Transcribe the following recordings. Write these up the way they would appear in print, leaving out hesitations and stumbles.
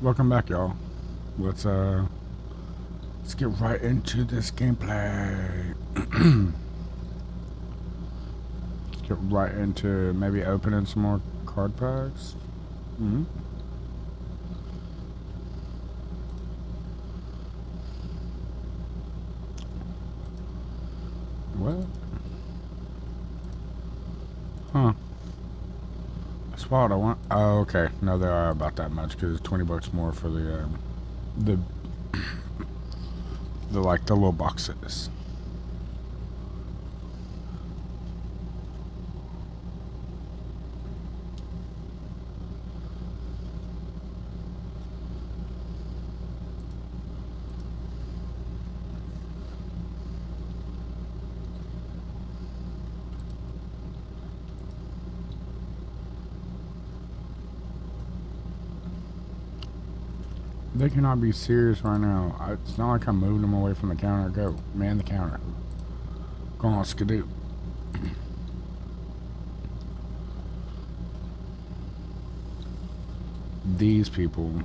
Welcome back, y'all. Let's let's get right into this gameplay. Let's get right into maybe opening some more card packs. Mm-hmm. What? Huh? That's wild. I want. Oh, okay. No, they are about that much because it's $20 more for the the like the little boxes. They cannot be serious right now. It's not like I'm moving them away from the counter. Go, man, the counter. Go on, skidoo. These people.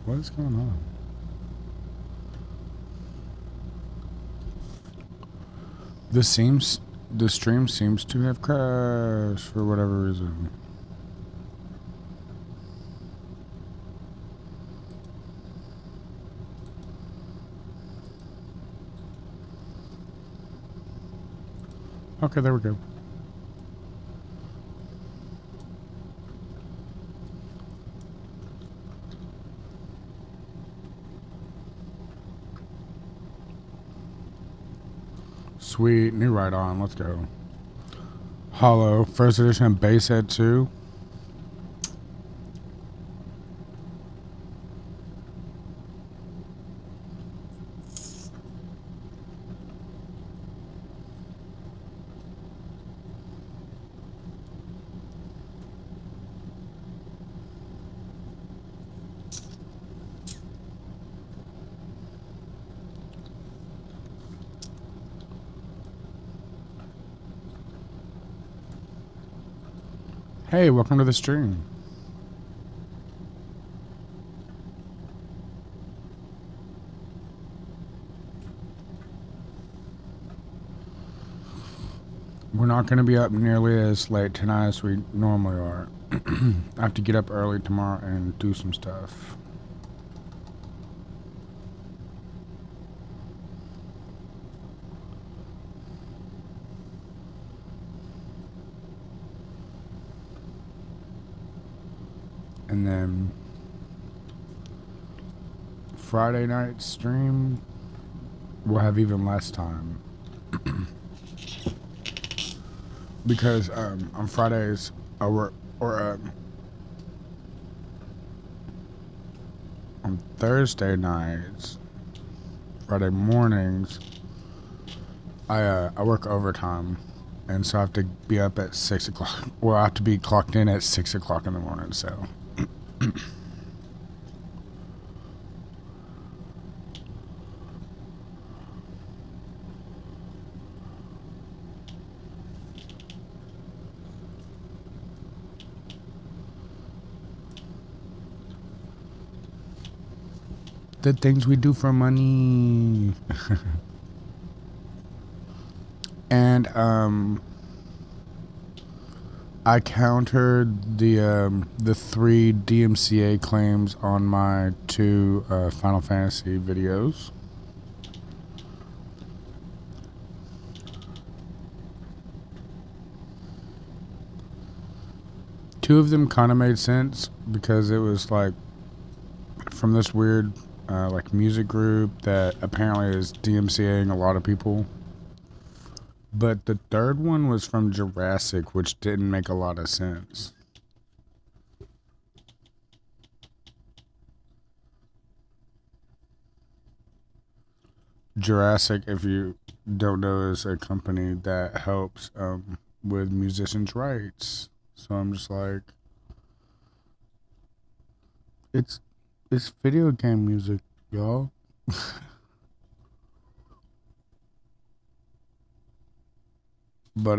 What is going on? The stream seems to have crashed for whatever reason. Okay, there we go. Sweet, new right on, let's go. Hollow, first edition base set 2. Hey, welcome to the stream. We're not going to be up nearly as late tonight as we normally are. I have to get up early tomorrow and do some stuff. And then Friday night stream, we'll have even less time. Because on Fridays, I work, or on Thursday nights, Friday mornings, I work overtime, and so I have to be up at 6 o'clock. Well, I have to be clocked in at 6 o'clock in the morning. So. The things we do for money. And I countered the 3 DMCA claims on my 2 Final Fantasy videos. Two of them kind of made sense because it was like from this weird like music group that apparently is DMCAing a lot of people. But the third one was from Jurassic, which didn't make a lot of sense. Jurassic, if you don't know, is a company that helps with musicians' rights. So I'm just like, it's it's video game music, y'all. But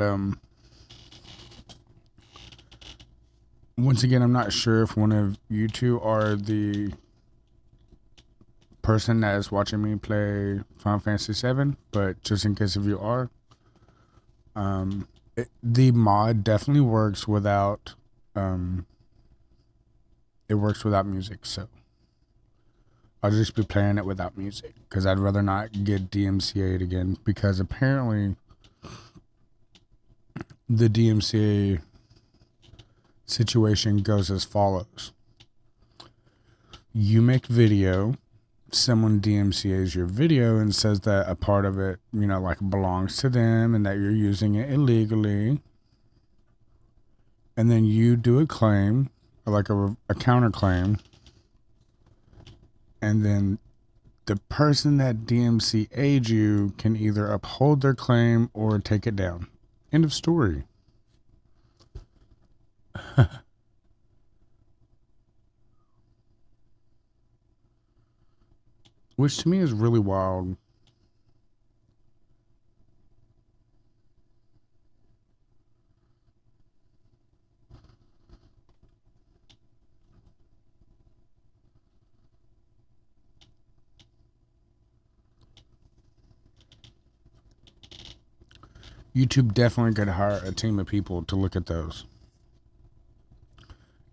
once again, I'm not sure if one of you two are the person that is watching me play Final Fantasy VII, but just in case if you are, the mod definitely works without um, it works without music. So I'll just be playing it without music because I'd rather not get DMCA'd again, because apparently the DMCA situation goes as follows: you make video, someone DMCA's your video and says that a part of it, like belongs to them and that you're using it illegally. And then you do a claim, like a counterclaim. And then the person that DMCA'd you can either uphold their claim or take it down. End of story. Which to me is really wild. YouTube definitely could hire a team of people to look at those.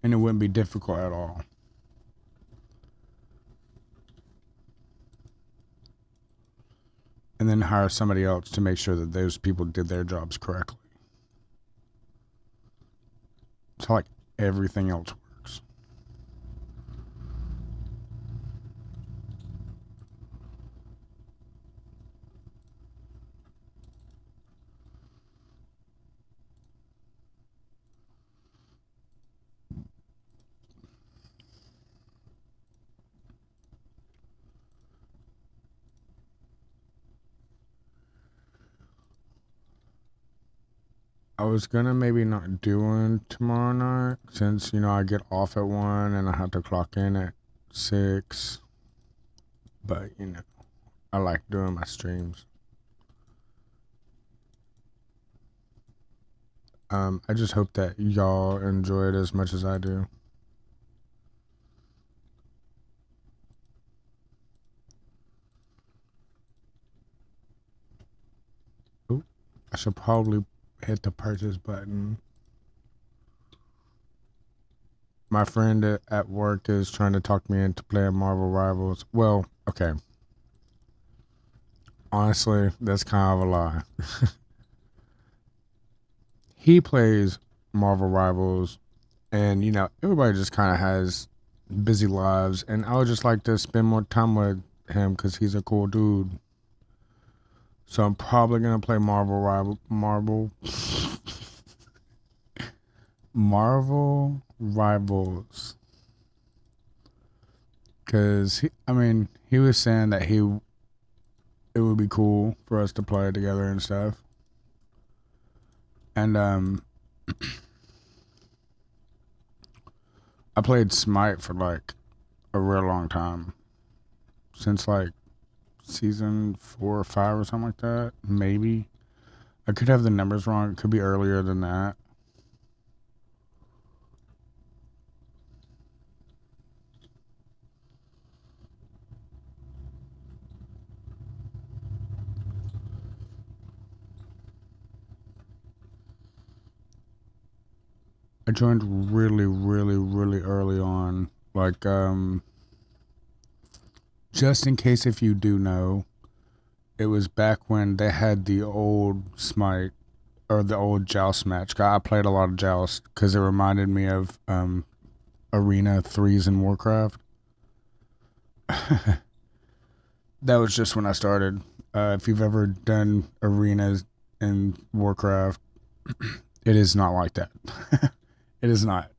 And it wouldn't be difficult at all. And then hire somebody else to make sure that those people did their jobs correctly. It's like everything else works. I was gonna maybe not do one tomorrow night since I get off at 1 and I have to clock in at 6. But I like doing my streams. I just hope that y'all enjoy it as much as I do. Ooh, I should probably hit the purchase button. My friend at work is trying to talk me into playing Marvel Rivals. Well, okay. Honestly, that's kind of a lie. He plays Marvel Rivals, and everybody just kind of has busy lives, and I would just like to spend more time with him because he's a cool dude. So I'm probably gonna play Marvel Rivals, because he was saying that it would be cool for us to play together and stuff, and I played Smite for like a real long time, since like season 4 or 5 or something like that. Maybe I could have the numbers wrong. It could be earlier than that. I joined really, really, really early on. Like, just in case if you do know, it was back when they had the old Smite or the old Joust match. I played a lot of Joust because it reminded me of Arena 3s in Warcraft. That was just when I started. If you've ever done arenas in Warcraft, it is not like that. It is not.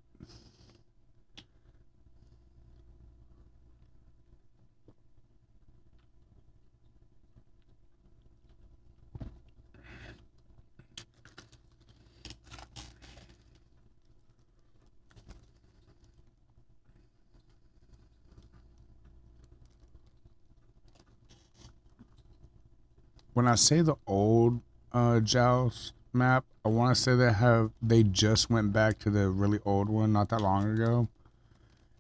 when I say the old Joust map, I want to say they just went back to the really old one not that long ago.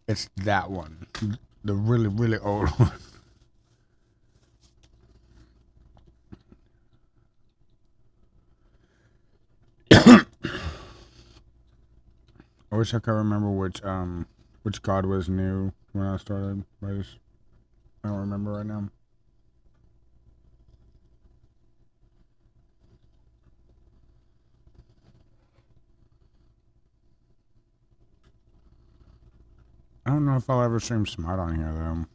It's that one, the really really old one. I wish I could remember which god was new when I started. I don't remember right now. I don't know if I'll ever stream Smite on here though.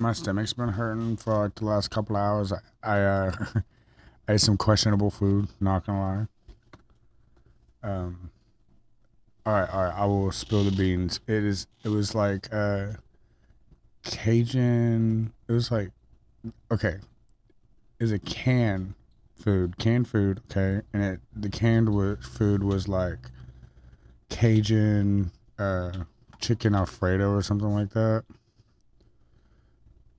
My stomach's been hurting for like the last couple hours. I ate some questionable food. Not gonna lie. All right. I will spill the beans. It was like Cajun. It was like okay. Is a canned food. Okay, and the food was like Cajun chicken Alfredo or something like that.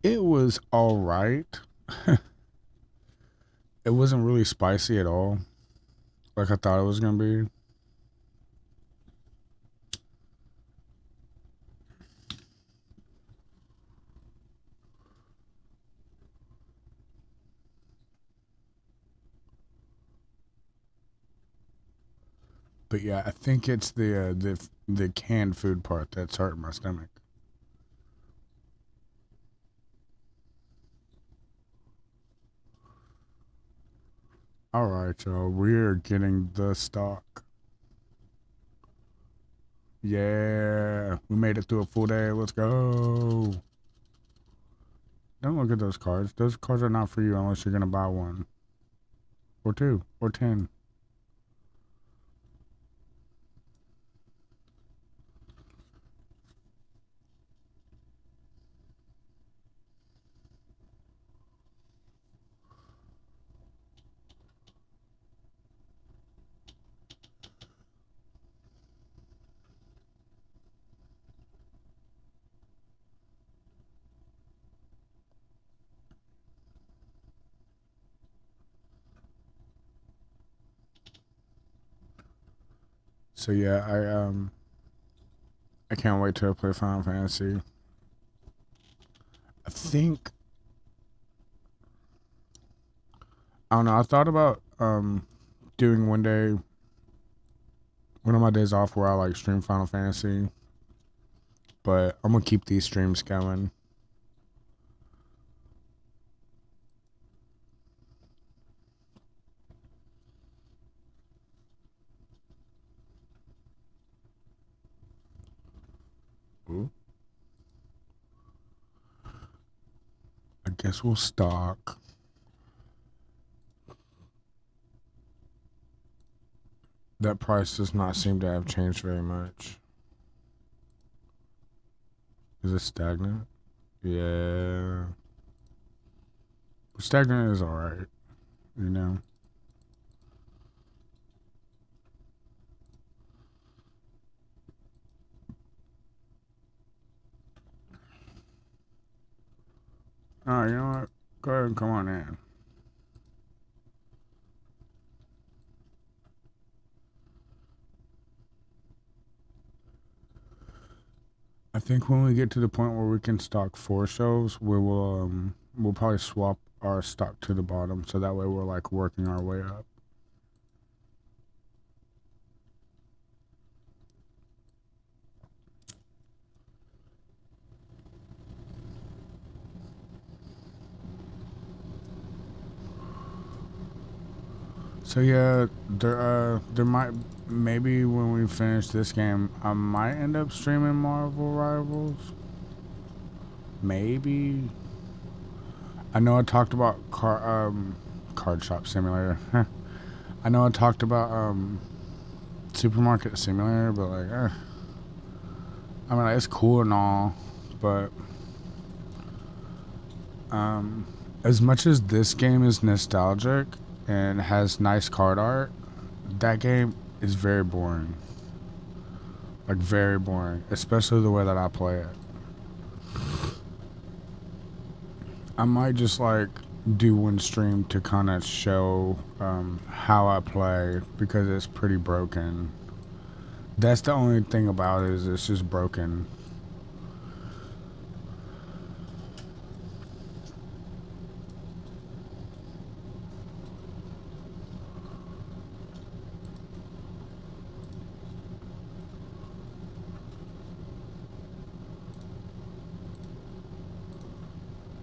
It was all right. It wasn't really spicy at all, like I thought it was gonna be. But yeah, I think it's the canned food part that's hurting my stomach. All right, y'all, we're getting the stock. Yeah, we made it through a full day. Let's go. Don't look at those cards. Those cards are not for you unless you're gonna buy one or two or 10. So yeah, I can't wait to play Final Fantasy. I think I don't know. I thought about doing one of my days off where I like stream Final Fantasy, but I'm gonna keep these streams going. Ooh. I guess we'll stock. That price does not seem to have changed very much. Is it stagnant? Yeah. Stagnant is alright, you know. Alright, you know what? Go ahead and come on in. I think when we get to the point where we can stock 4 shelves, we'll probably swap our stock to the bottom so that way we're like working our way up. So yeah, there might maybe when we finish this game, I might end up streaming Marvel Rivals. Maybe. I know I talked about Card Shop Simulator. I know I talked about Supermarket Simulator, but like, I mean, like, it's cool and all, but as much as this game is nostalgic and has nice card art, that game is very boring. Like, very boring, especially the way that I play it. I might just like do one stream to kind of show how I play because it's pretty broken. That's the only thing about it, is it's just broken.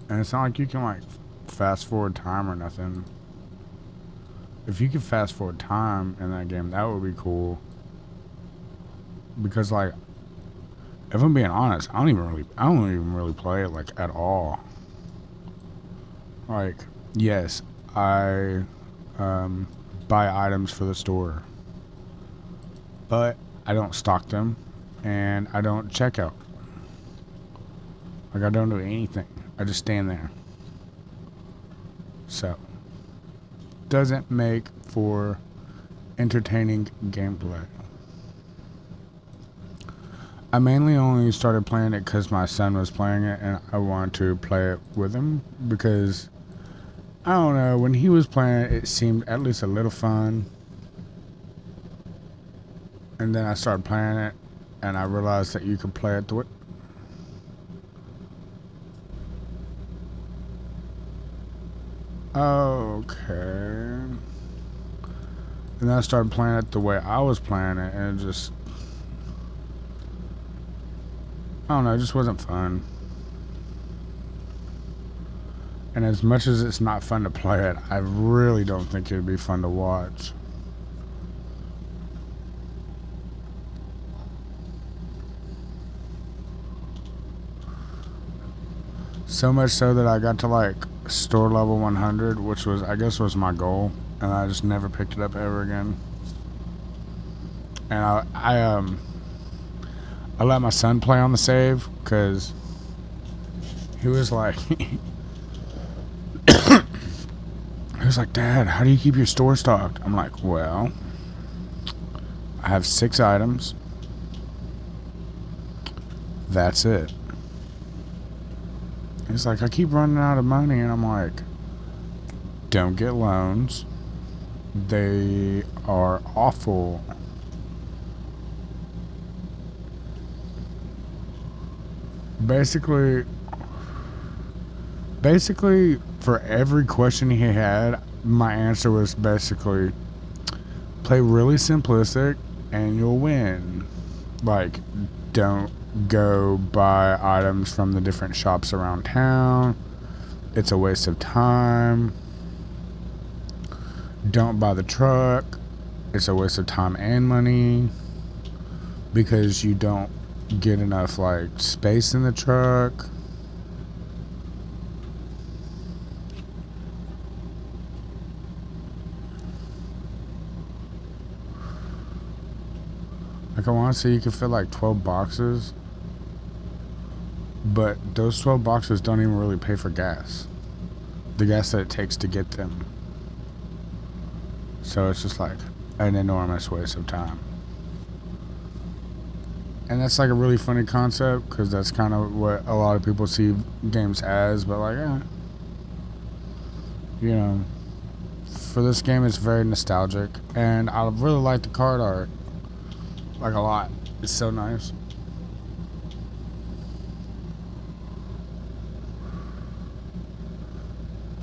And it's not like you can like fast forward time or nothing. If you could fast forward time in that game, that would be cool. Because like, if I'm being honest, I don't even really play it like at all. Like, yes, I buy items for the store, but I don't stock them, and I don't check out. Like, I don't do anything. I just stand there. So, doesn't make for entertaining gameplay. I mainly only started playing it because my son was playing it and I wanted to play it with him because, I don't know, when he was playing it, it seemed at least a little fun. And then I started playing it and I realized that you could play it the way. Okay. And then I started playing it the way I was playing it, and it just, I don't know, it just wasn't fun. And as much as it's not fun to play it, I really don't think it'd be fun to watch. So much so that I got to like store level 100, which was, I guess, was my goal, and I just never picked it up ever again. And I let my son play on the save because he was like, he was like, Dad, how do you keep your store stocked? I'm like, well, I have 6 items. That's it. He's like, I keep running out of money, and I'm like, don't get loans. They are awful. Basically, for every question he had, my answer was basically, play really simplistic and you'll win. Like, don't go buy items from the different shops around town. It's a waste of time. Don't buy the truck. It's a waste of time and money because you don't get enough like space in the truck. Like, I want to say you could fit like 12 boxes, but those 12 boxes don't even really pay for gas. The gas that it takes to get them. So it's just like an enormous waste of time. And that's like a really funny concept because that's kind of what a lot of people see games as, but like, you know, for this game it's very nostalgic, and I really like the card art, like, a lot. It's so nice.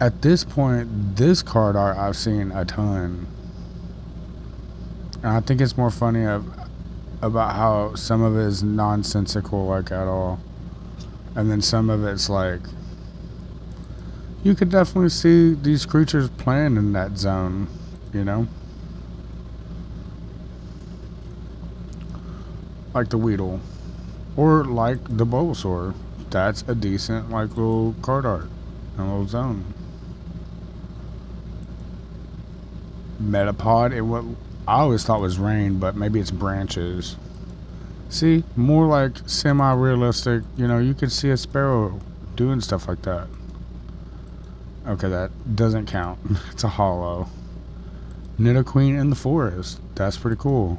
At this point, this card art I've seen a ton, and I think it's more funny about how some of it is nonsensical, like, at all, and then some of it's like, you could definitely see these creatures playing in that zone, you know? Like the Weedle. Or like the Bulbasaur. That's a decent, like, little card art. A little zone. Metapod. It what I always thought was rain, but maybe it's branches. See, more like semi-realistic. You know, you could see a sparrow doing stuff like that. Okay, that doesn't count. It's a hollow. Nidoqueen in the forest. That's pretty cool.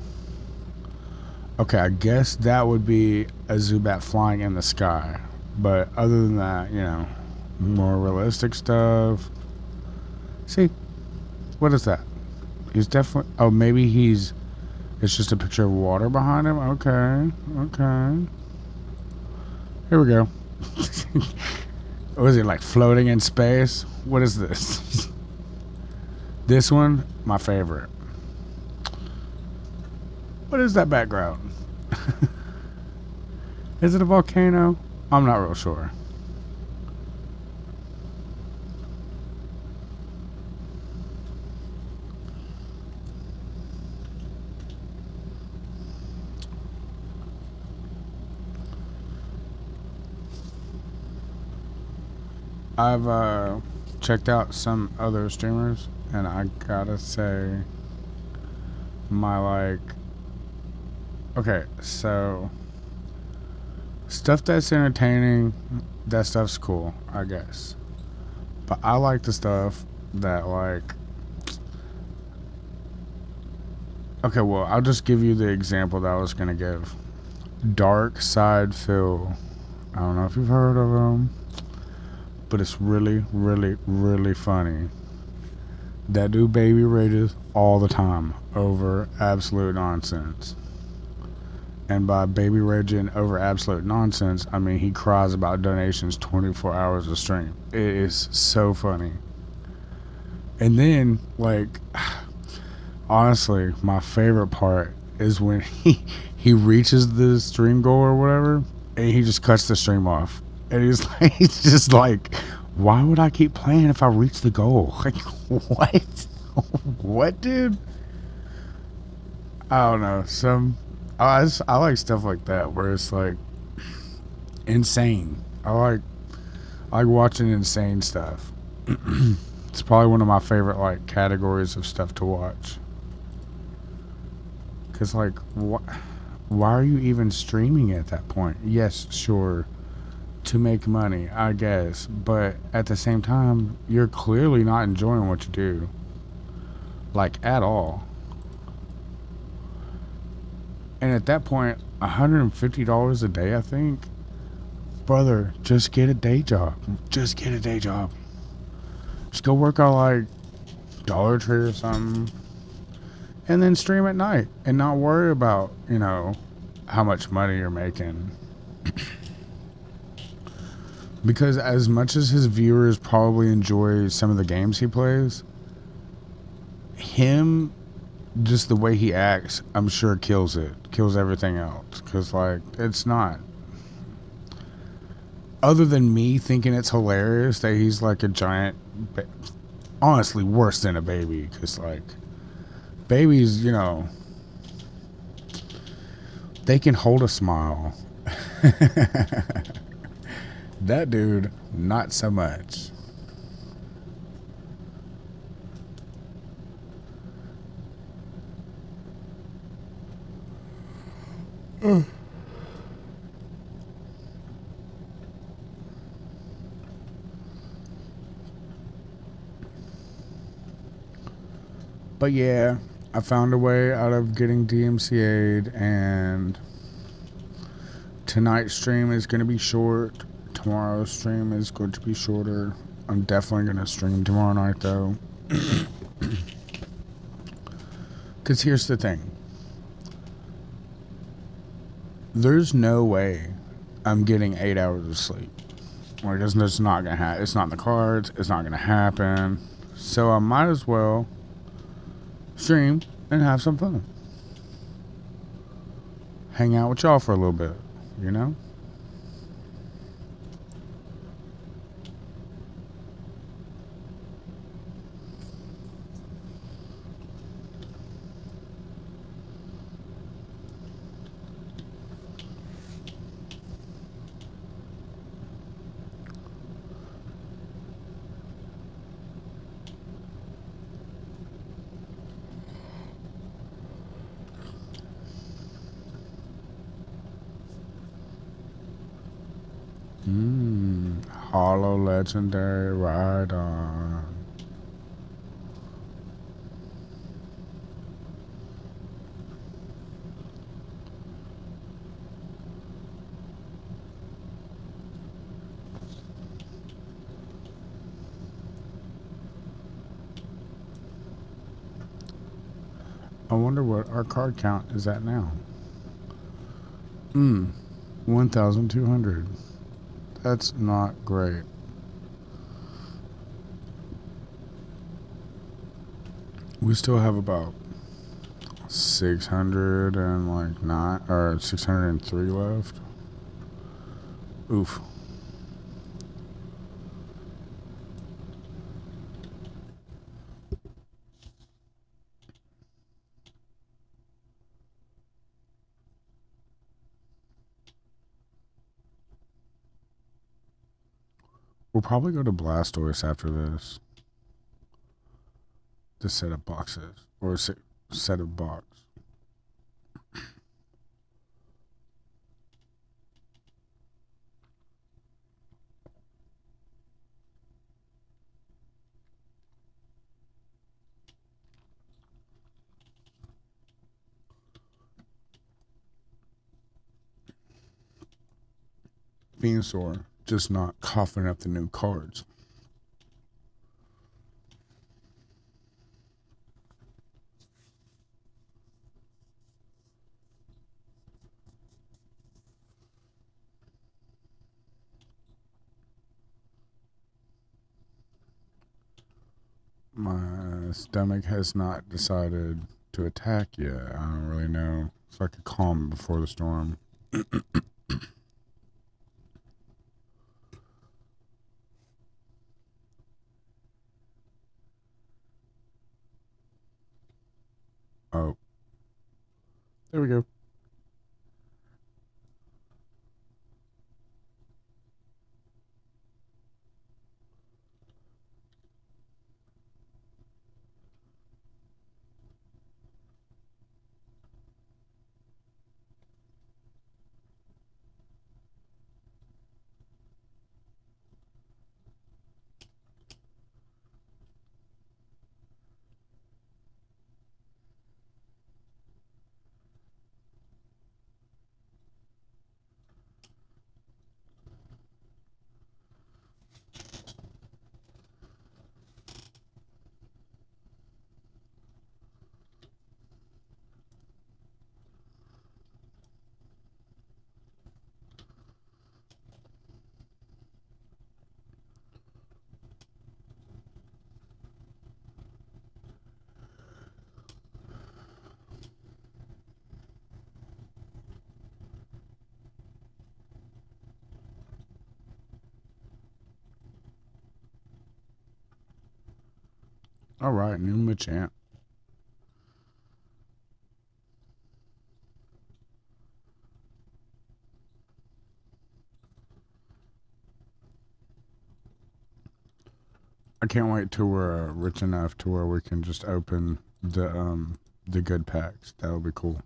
Okay, I guess that would be a Zubat flying in the sky. But other than that, you know, more realistic stuff. See, what is that? He's definitely. Oh, maybe he's. It's just a picture of water behind him. Okay, okay. Here we go. Was he like floating in space? What is this? This one, my favorite. What is that background? Is it a volcano? I'm not real sure. I've checked out some other streamers, and I gotta say, my like. Okay, so stuff that's entertaining, that stuff's cool, I guess. But I like the stuff that like. Okay, well, I'll just give you the example that I was gonna give. Dark Side Phil. I don't know if you've heard of him, but it's really, really, really funny. That dude baby rages all the time over absolute nonsense. And by baby raging over absolute nonsense, I mean he cries about donations 24 hours a stream. It is so funny. And then, like, honestly, my favorite part is when he reaches the stream goal or whatever, and he just cuts the stream off. And he's like, he's just like, why would I keep playing if I reach the goal? Like, what? What, dude? I don't know. I like stuff like that where it's like insane. I like watching insane stuff. It's probably one of my favorite like categories of stuff to watch. Cause like, why are you even streaming at that point? Yes, sure, to make money, I guess, but at the same time, you're clearly not enjoying what you do, like at all. And at that point, $150 a day, I think, brother, just get a day job. Just get a day job. Just go work on like Dollar Tree or something, and then stream at night and not worry about, you know, how much money you're making. Because as much as his viewers probably enjoy some of the games he plays, him, just the way he acts, I'm sure kills it. Kills everything else. Because, like, it's not. Other than me thinking it's hilarious that he's like a giant. Honestly, worse than a baby. Because, like, babies, you know, they can hold a smile. That dude, not so much. But yeah, I found a way out of getting DMCA'd, and tonight's stream is going to be short. Tomorrow's stream is going to be shorter. I'm definitely going to stream tomorrow night, though. Because here's the thing. There's no way I'm getting 8 hours of sleep. Like, it's just not going to happen. It's not in the cards. It's not going to happen. So I might as well stream and have some fun. Hang out with y'all for a little bit, you know? Hollow Legendary, right on. I wonder what our card count is at now. 1,200. That's not great. We still have about 600 and like 9 or 603 left. Oof. We'll probably go to Blastoise after this. This set of boxes. Or set of box. Venusaur just not coughing up the new cards. My stomach has not decided to attack yet. I don't really know. It's like a calm before the storm. Oh, there we go. All right, new Machamp. I can't wait till we're rich enough to where we can just open the good packs. That would be cool.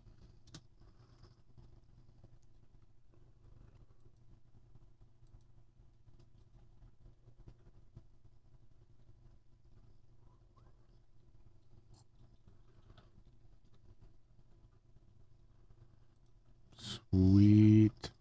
Sweet.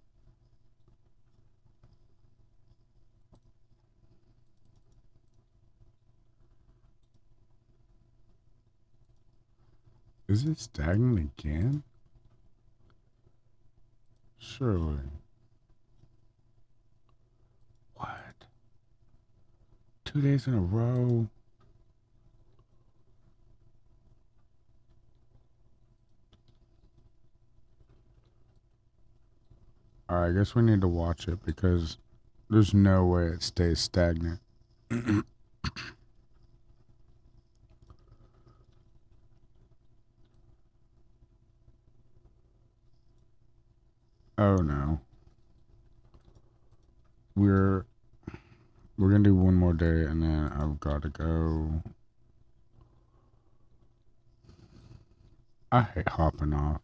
Is it stagnant again? Surely. What? 2 days in a row? Alright, I guess we need to watch it because there's no way it stays stagnant. Oh no. We're gonna do one more day and then I've gotta go. I hate hopping off.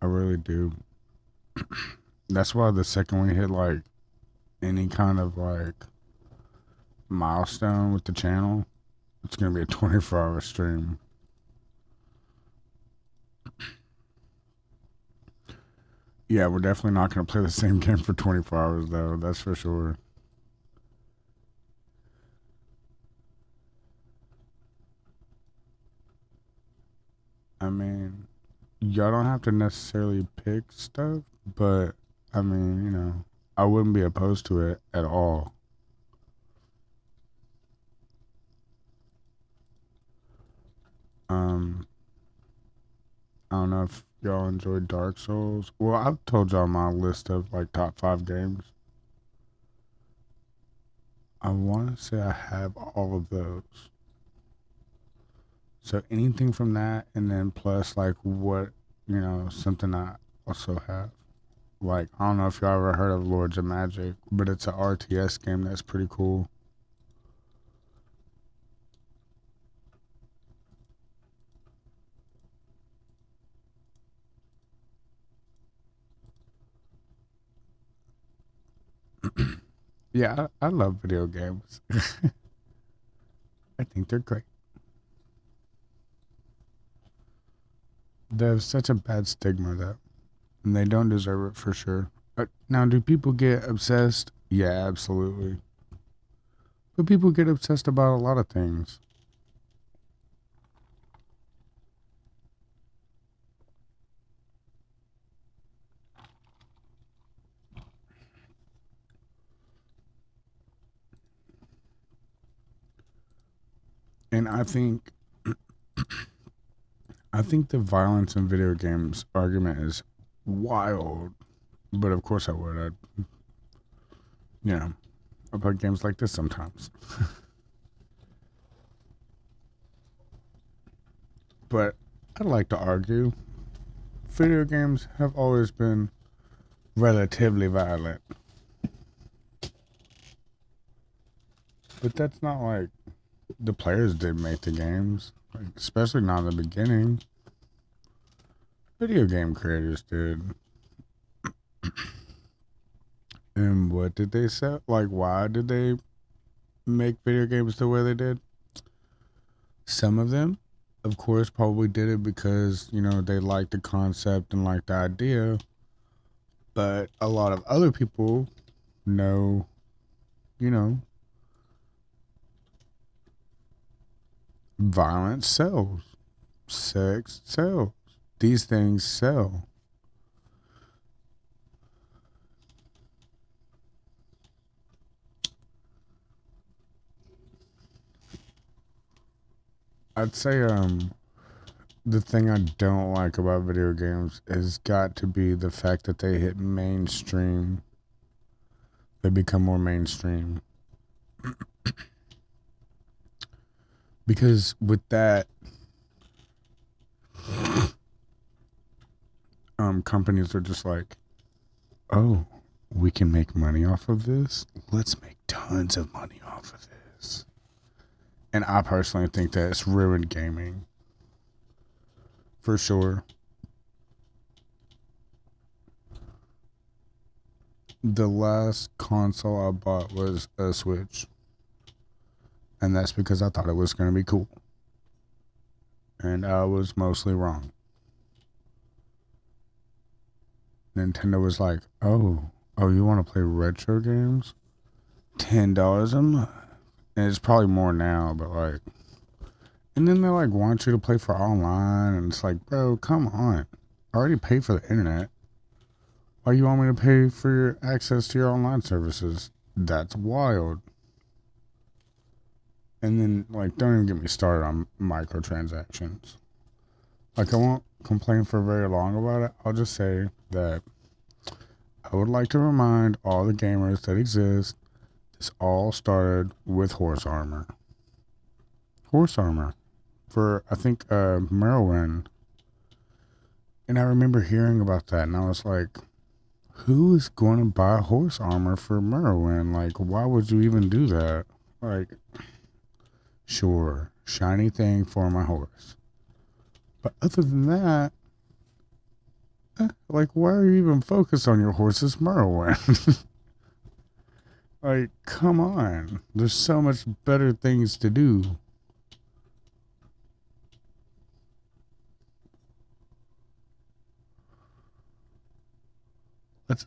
I really do. That's why the second we hit like any kind of like milestone with the channel, it's gonna be a 24-hour stream. Yeah, we're definitely not gonna play the same game for 24 hours though. That's for sure. I mean, y'all don't have to necessarily pick stuff, but I mean, I wouldn't be opposed to it at all. Um, I don't know if y'all enjoyed Dark Souls. Well, I've told y'all my list of like top 5 games. I want to say I have all of those. So anything from that, and then plus like what something I also have. Like I don't know if y'all ever heard of Lords of Magic, but it's an RTS game that's pretty cool. Yeah, I love video games. I think they're great. They have such a bad stigma though, and they don't deserve it for sure. Now, do people get obsessed? Yeah, absolutely. But people get obsessed about a lot of things. And I think the violence in video games argument is wild. But of course I would. You know, I play games like this sometimes. But I'd like to argue video games have always been relatively violent. But that's not like the players did make the games, like, especially not in the beginning. Video game creators did. And what did they say? Like, why did they make video games the way they did? Some of them, of course, probably did it because, they liked the concept and liked the idea. But a lot of other people know, you know, violence sells, sex sells. These things sell. I'd say the thing I don't like about video games has got to be the fact that they hit mainstream. They become more mainstream. Because with that, companies are just like, oh, we can make money off of this. Let's make tons of money off of this. And I personally think that it's ruined gaming. For sure. The last console I bought was a Switch. And that's because I thought it was going to be cool. And I was mostly wrong. Nintendo was like, oh, you want to play retro games? $10 a month. And it's probably more now, but like, and then they like want you to play for online, and it's like, bro, come on. I already paid for the internet. Why you want me to pay for your access to your online services? That's wild. And then, like, don't even get me started on microtransactions. Like, I won't complain for very long about it. I'll just say that I would like to remind all the gamers that exist, this all started with horse armor. Horse armor. For, I think, Merwin. And I remember hearing about that, and I was like, who is going to buy horse armor for Merwin? Like, why would you even do that? Like, sure, shiny thing for my horse. But other than that, Like, why are you even focused on your horse's Merwin? Like, come on. There's so much better things to do.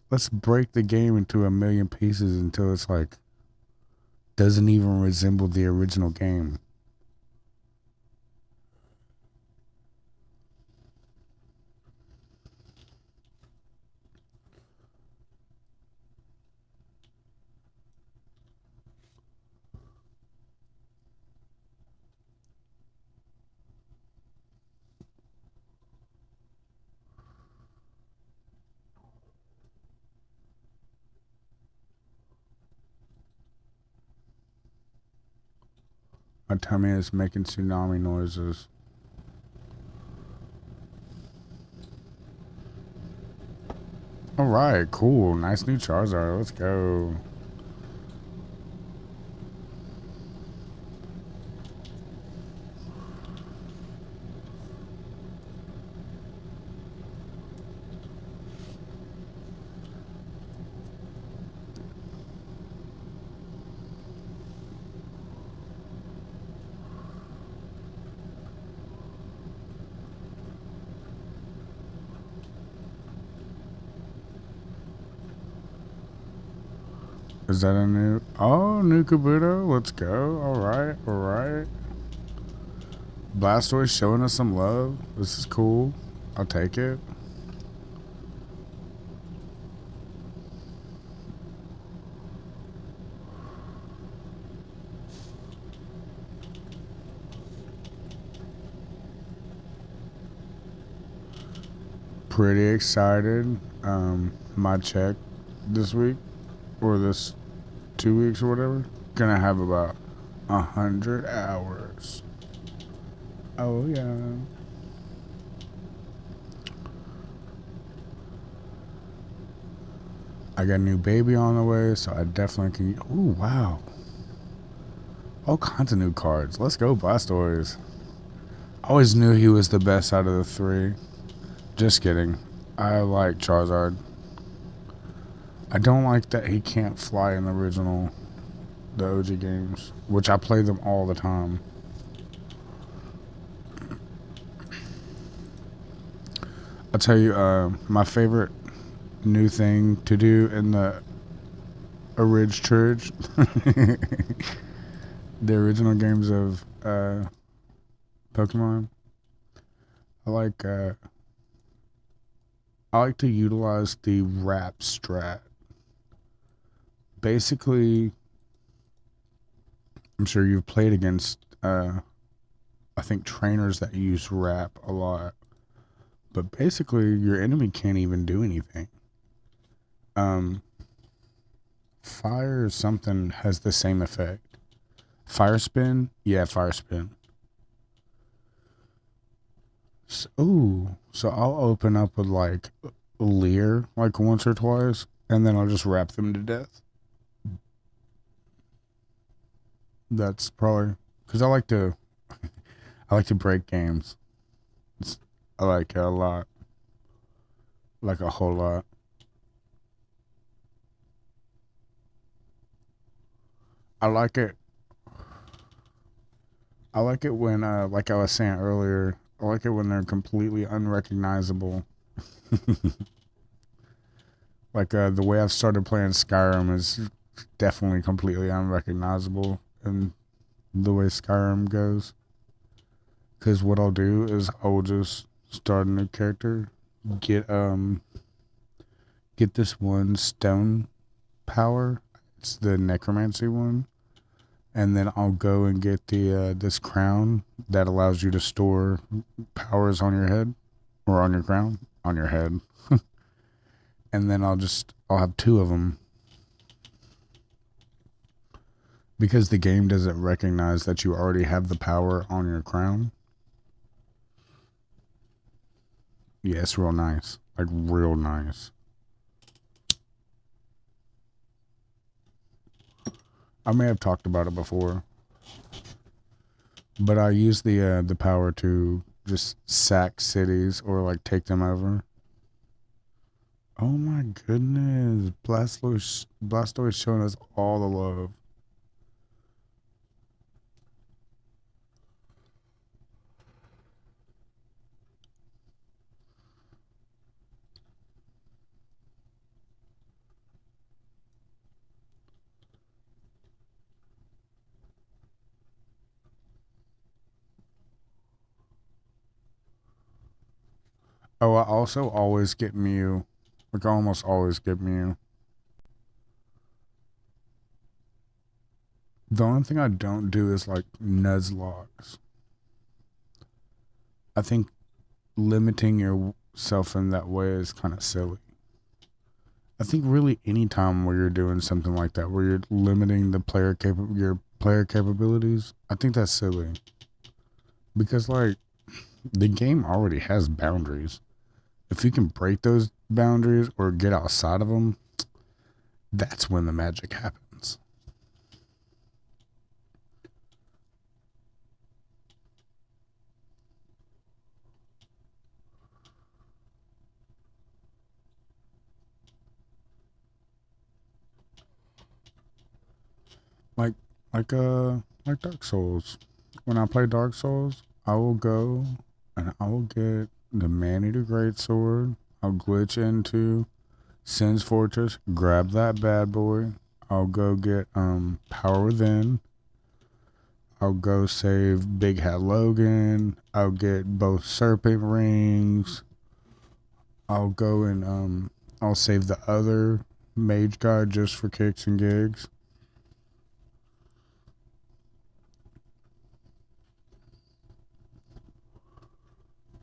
Let's break the game into a million pieces until it's like doesn't even resemble the original game. My tummy is making tsunami noises. All right, cool. Nice new Charizard. Let's go. Is that a new? Oh, new Kabuto. Let's go. All right, all right. Blastoise showing us some love. This is cool. I'll take it. Pretty excited. My check this week or this 2 weeks or whatever. Gonna have about 100 hours. Oh yeah. I got a new baby on the way, so I definitely can. Ooh, wow. All kinds of new cards. Let's go, Blastoise. I always knew he was the best out of the three. Just kidding. I like Charizard. I don't like that he can't fly in the original, the OG games, which I play them all the time. I'll tell you, my favorite new thing to do in the Orig Church, the original games of Pokemon. I like uh, I like to utilize the wrap strat. Basically, I'm sure you've played against I think trainers that use wrap a lot. But basically your enemy can't even do anything. Um Fire or something has the same effect. Fire spin? Yeah, fire spin. So, ooh, so I'll open up with like Leer like once or twice, and then I'll just wrap them to death. That's probably because I like to break games. It's, I like it a lot, like a whole lot. I like it. I like it when, like I was saying earlier, I like it when they're completely unrecognizable. Like the way I've started playing Skyrim is definitely completely unrecognizable in the way Skyrim goes. Because what I'll do is I'll just start a new character, get get this one stone power. It's the necromancy one, and then I'll go and get the this crown that allows you to store powers on your head or on your crown on your head, and then I'll have two of them because the game doesn't recognize that you already have the power on your crown. Yeah, it's real nice, like real nice. I may have talked about it before, but I use the power to just sack cities or like take them over. Oh my goodness. Blastoise showing us all the love. Oh, I also always get Mew. Like, I almost always get Mew. The only thing I don't do is like Nuzlocks. I think limiting yourself in that way is kind of silly. I think really any time where you're doing something like that, where you're limiting your player capabilities, I think that's silly because like the game already has boundaries. If you can break those boundaries or get outside of them, that's when the magic happens. Like like uh like Dark Souls. When I play Dark Souls, I will go and I will get the Man-Eater Greatsword. I'll glitch into Sin's Fortress, grab that bad boy. I'll go get Power Within. I'll go save Big Hat Logan. I'll get both Serpent Rings. I'll go and I'll save the other mage guy just for kicks and gigs.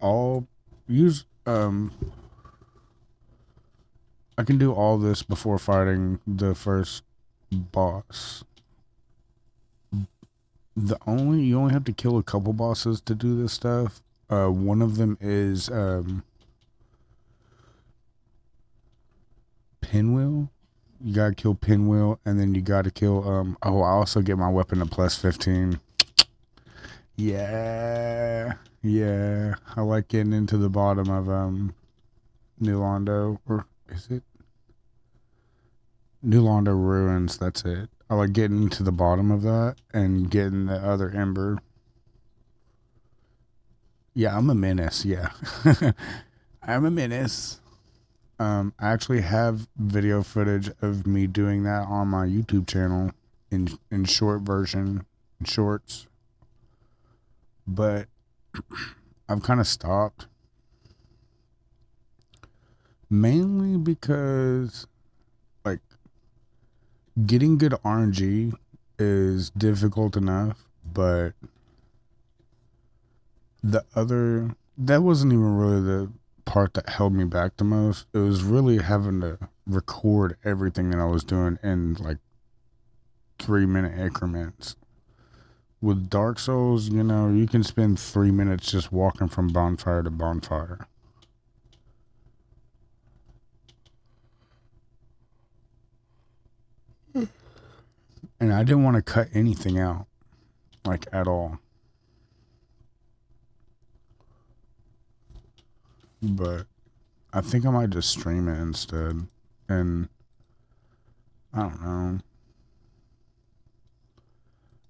I'll use I can do all this before fighting the first boss. You only have to kill a couple bosses to do this stuff. One of them is Pinwheel. You gotta kill Pinwheel, and then you gotta kill. Oh, I also get my weapon to plus 15. Yeah, yeah. I like getting into the bottom of New Londo, or is it New Londo Ruins? That's it. I like getting to the bottom of that and getting the other Ember. Yeah, I'm a menace. Yeah, I'm a menace. I actually have video footage of me doing that on my YouTube channel in short version, in shorts. But I've kind of stopped, mainly because like getting good RNG is difficult enough, but that wasn't even really the part that held me back the most. It was really having to record everything that I was doing in like 3 minute increments. With Dark Souls, you can spend 3 minutes just walking from bonfire to bonfire. And I didn't want to cut anything out, like at all. But I think I might just stream it instead. And I don't know.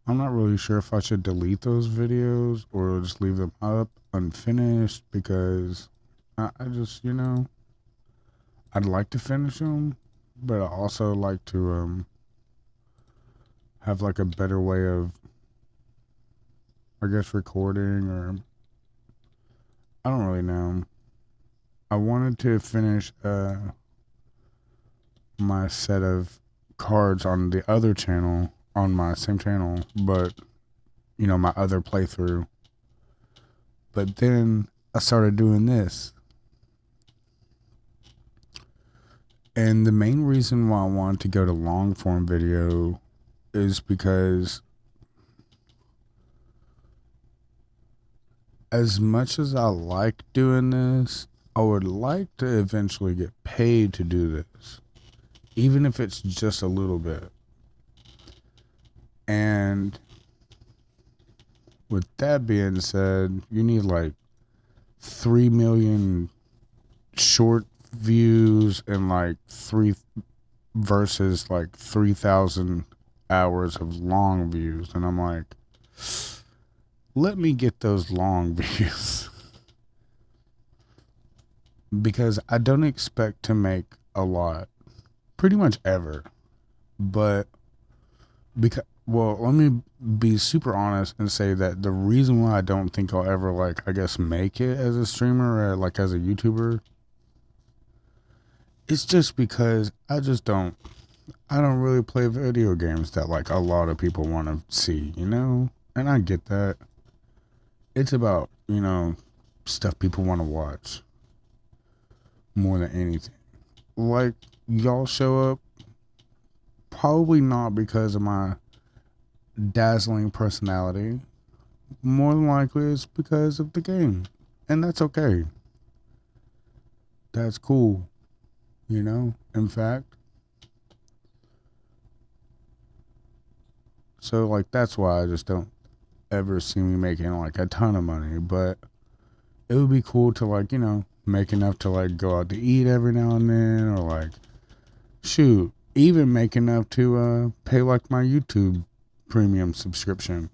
I'm not really sure if I should delete those videos or just leave them up unfinished because I just, I'd like to finish them, but I also like to have like a better way of, I guess, recording or I don't really know. I wanted to finish my set of cards on the other channel, on my same channel, but my other playthrough. But then I started doing this. And the main reason why I wanted to go to long form video is because as much as I like doing this, I would like to eventually get paid to do this, even if it's just a little bit. And with that being said, you need like 3 million short views and like three versus like 3,000 hours of long views, and I'm like, let me get those long views because I don't expect to make a lot, pretty much ever, but because well, let me be super honest and say that the reason why I don't think I'll ever like I guess make it as a streamer or like as a YouTuber, it's just because I don't really play video games that like a lot of people want to see, you know? And I get that. It's about, stuff people want to watch more than anything. Like y'all show up probably not because of my dazzling personality. More than likely it's because of the game. And that's okay. That's cool, you know? In fact, so like that's why I just don't ever see me making like a ton of money, but it would be cool to like, make enough to like go out to eat every now and then, or like shoot, even make enough to pay like my YouTube premium subscription.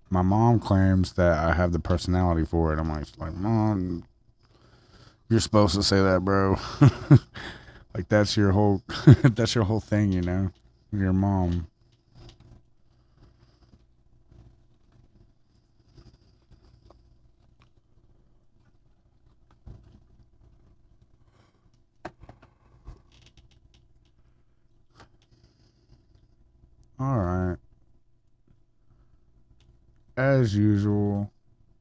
My mom claims that I have the personality for it. I'm like, Mom, you're supposed to say that, bro. Like that's your whole that's your whole thing, Your mom. All right. As usual,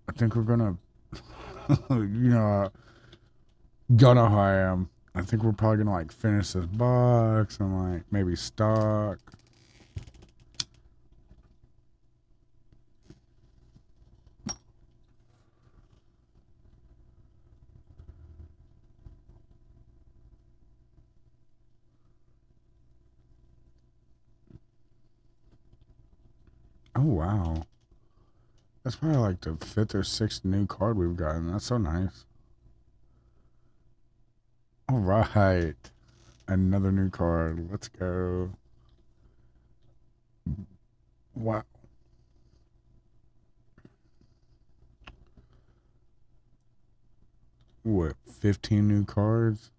I think we're gonna, gonna how I am. I think we're probably gonna like finish this box and like maybe stock. Oh wow, that's probably like the fifth or sixth new card we've gotten. That's so nice. All right, another new card. Let's go. Wow. What? 15 new cards?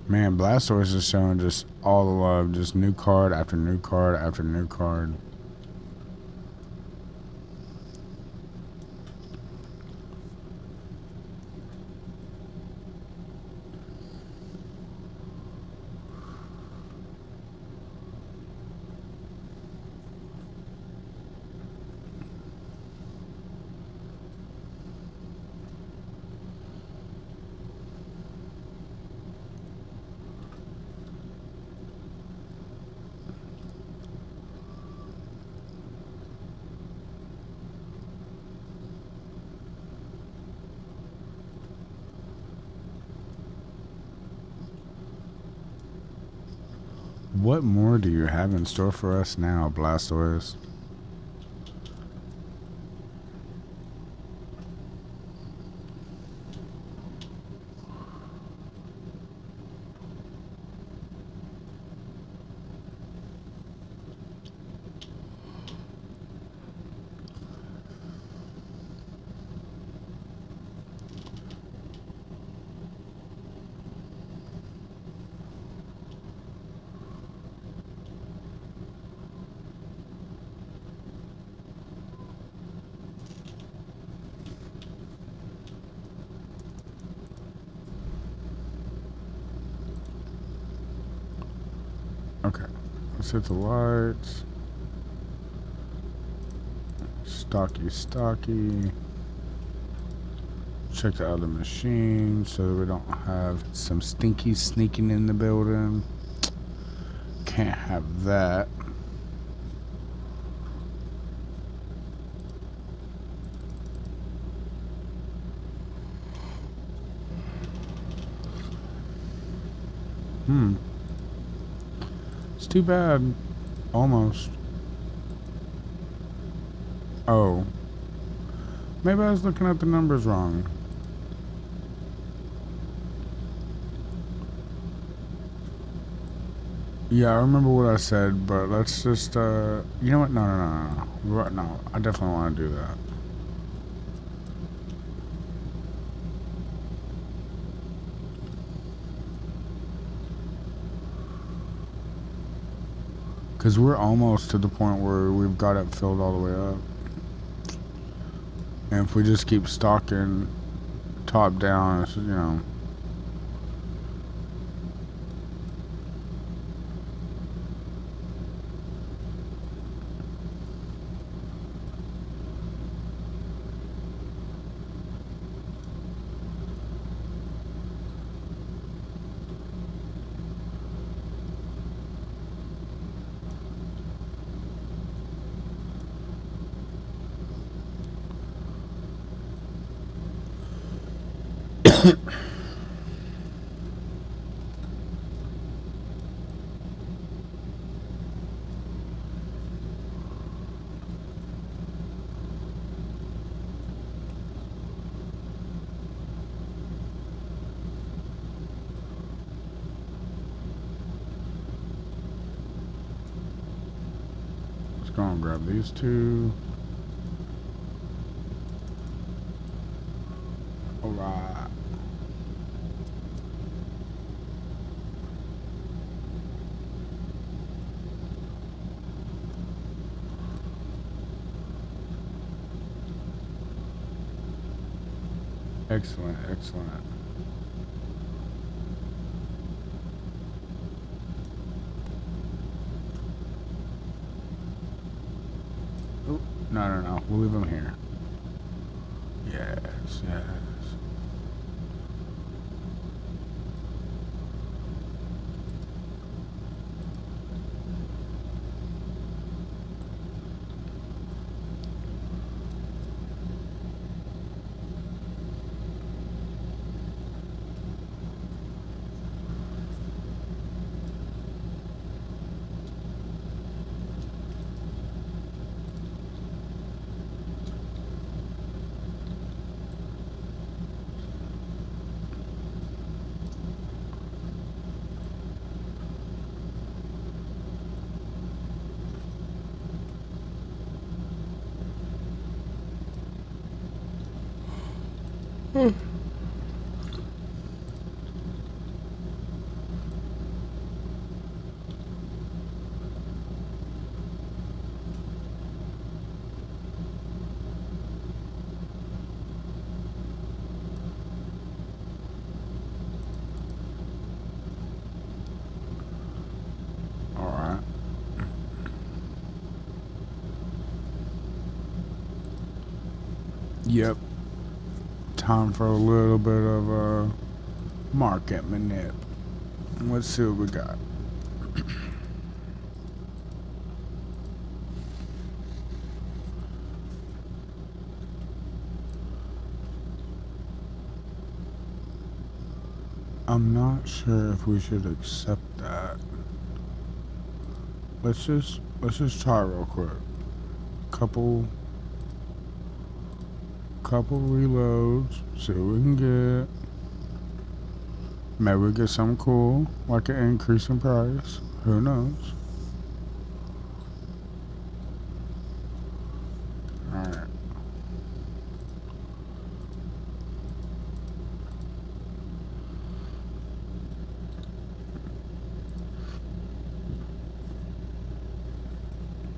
Man, Blastoise is showing just all the love, just new card after new card after new card. What more do you have in store for us now, Blastoise? Okay, let's hit the lights. stocky. Check the other machines so that we don't have some stinkies sneaking in the building. Can't have that. It's too bad. Almost. Oh. Maybe I was looking at the numbers wrong. Yeah, I remember what I said, but let's just, you know what? No, I definitely want to do that. Because we're almost to the point where we've got it filled all the way up. And if we just keep stocking top down, it's, you know. Let's go and grab these two. Alright. Excellent, excellent. Oh, no. We'll leave them here. Yes. Alright. Yep. Time for a little bit of a market manip. Let's see what we got. I'm not sure if we should accept that. Let's just try real quick. Couple reloads. See what we can get. Maybe we get something cool, like an increase in price. Who knows? Alright.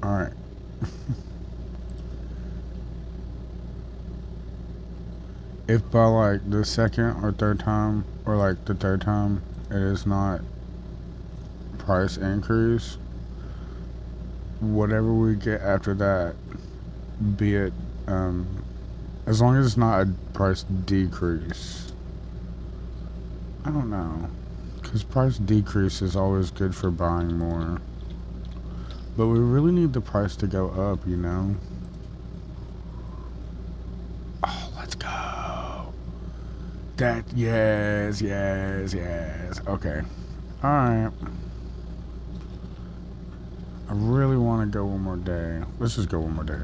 Alright. If by like the second or third time, or like the third time, it is not price increase, whatever we get after that be it, as long as it's not a price decrease. I don't know. Because price decrease is always good for buying more. But we really need the price to go up, you know? Oh, let's go. That, yes, yes, yes. Okay. Alright. I really want to go one more day. Let's just go one more day.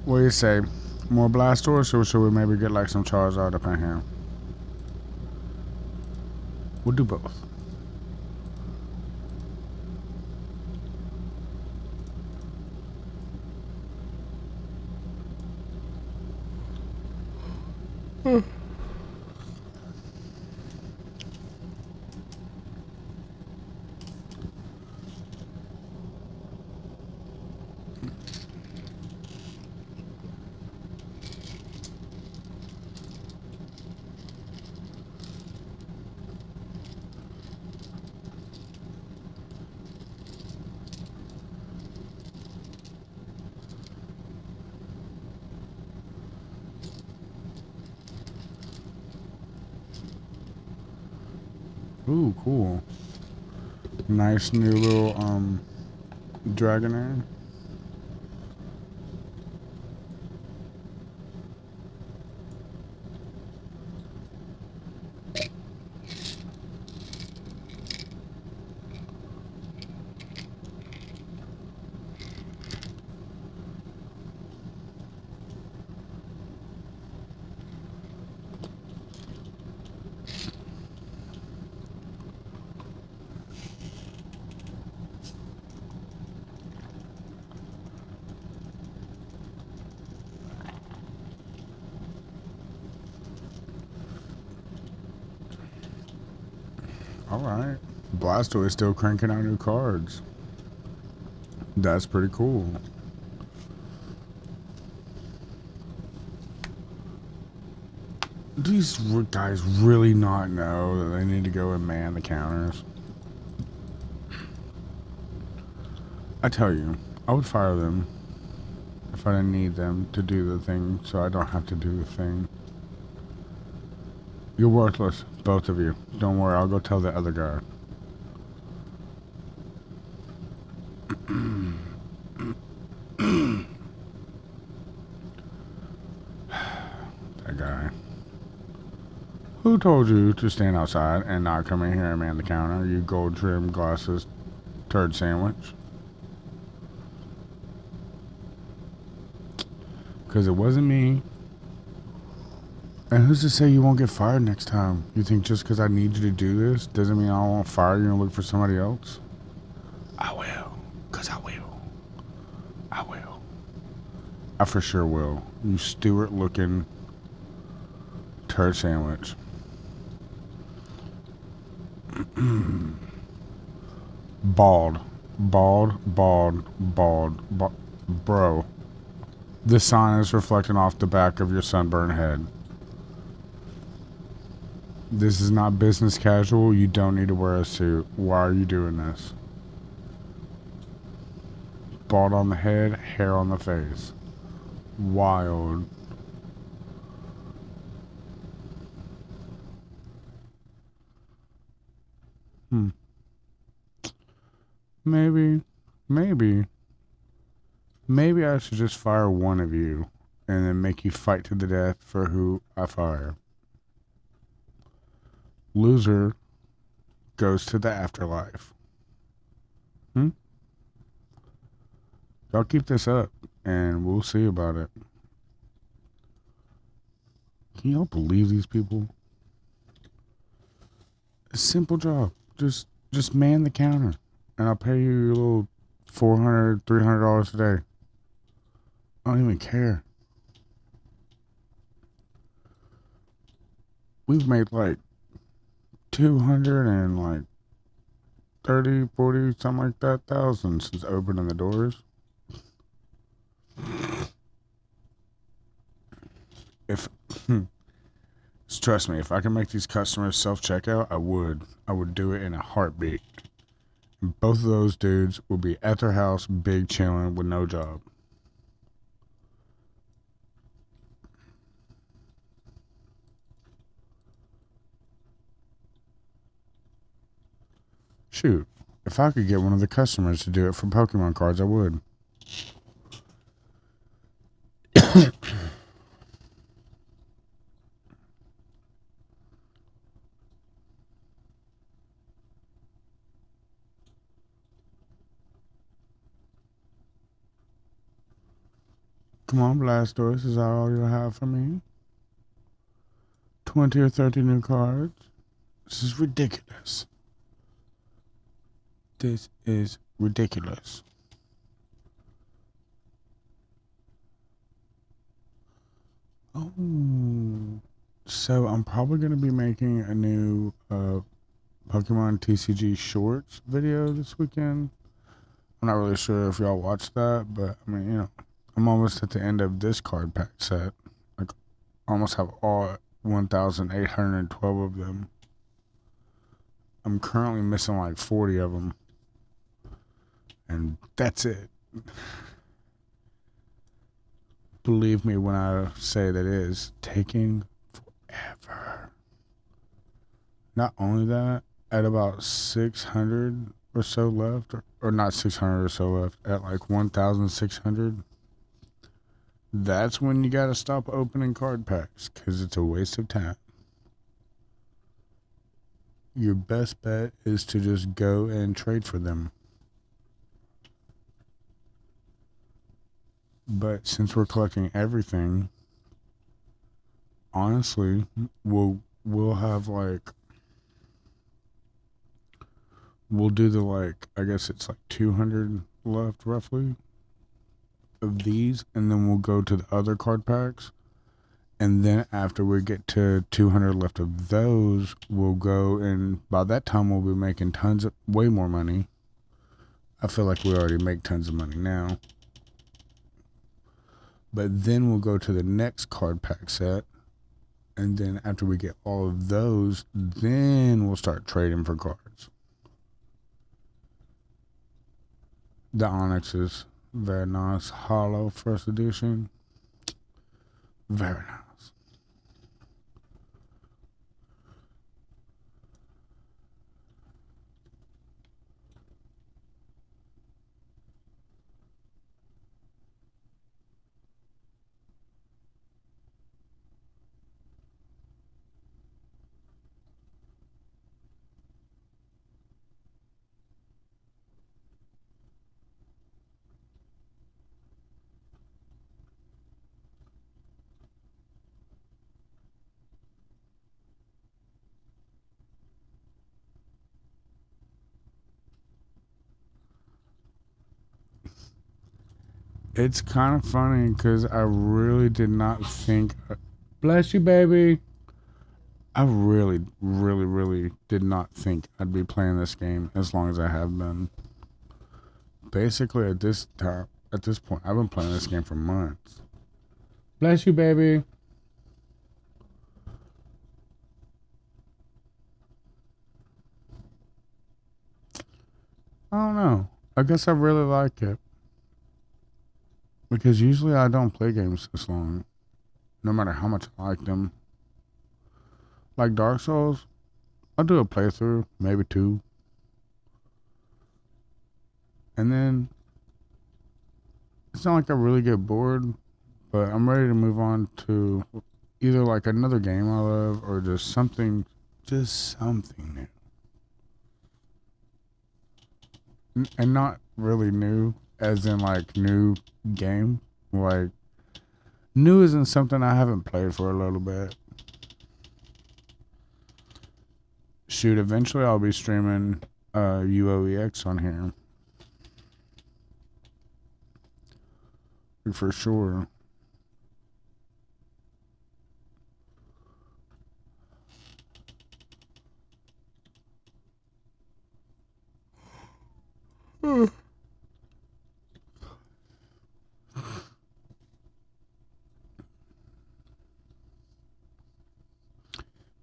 What do you say? More Blastors, or should we maybe get like some Charizard up in here? We'll do both. Ooh, cool. Nice new little Dragonair. Alright. Blastoise is still cranking out new cards. That's pretty cool. These guys really not know that they need to go and man the counters? I tell you, I would fire them if I didn't need them to do the thing, so I don't have to do the thing. You're worthless, both of you. Don't worry, I'll go tell the other guy. That guy. Who told you to stand outside and not come in here and man the counter, you gold trim glasses turd sandwich? Because it wasn't me. And who's to say you won't get fired next time? You think just because I need you to do this doesn't mean I won't fire you and look for somebody else? I will. Because I will. I will. I for sure will. You Stewart looking turd sandwich. Bald. Bald. Bald. Bald. Bro. The sun is reflecting off the back of your sunburned head. This is not business casual. You don't need to wear a suit. Why are you doing this? Bald on the head, hair on the face. Wild. Maybe. Maybe. Maybe I should just fire one of you and then make you fight to the death for who I fire. Loser goes to the afterlife. Y'all keep this up and we'll see about it. Can y'all believe these people? A simple job. Just man the counter and I'll pay you your little $400, $300 a day. I don't even care. We've made like 200 and like 30, 40, something like that thousand since opening the doors. If trust me, if I can make these customers self-checkout, I would do it in a heartbeat. And both of those dudes will be at their house, big chilling with no job. Shoot, if I could get one of the customers to do it for Pokemon cards, I would. Come on, Blastoise, is that all you have for me? 20 or 30 new cards? This is ridiculous. This is ridiculous. Oh. So I'm probably going to be making a new Pokemon TCG Shorts video this weekend. I'm not really sure if y'all watched that, but I mean, I'm almost at the end of this card pack set. Like, almost have all 1,812 of them. I'm currently missing like 40 of them. And that's it. Believe me when I say that it is taking forever. Not only that, at about 600 or so left, or not 600 or so left, at like 1,600, that's when you gotta stop opening card packs, because it's a waste of time. Your best bet is to just go and trade for them. But since we're collecting everything, honestly, we'll have like, we'll do the like, I guess it's like 200 left roughly of these, and then we'll go to the other card packs. And then after we get to 200 left of those, we'll go, and by that time we'll be making way more money. I feel like we already make tons of money now. But then we'll go to the next card pack set. And then after we get all of those, then we'll start trading for cards. The Onyx is very nice. Hollow first edition. Very nice. It's kind of funny because I really did not think. Bless you, baby. I really, really, really did not think I'd be playing this game as long as I have been. Basically, at this point, I've been playing this game for months. Bless you, baby. I don't know. I guess I really like it. Because usually I don't play games this long, no matter how much I like them. Like Dark Souls, I'll do a playthrough, maybe two. And then it's not like I really get bored, but I'm ready to move on to either like another game I love or just something new. And not really new, as in like new game. Like, new isn't something I haven't played for a little bit. Shoot, eventually I'll be streaming UOEX on here. For sure.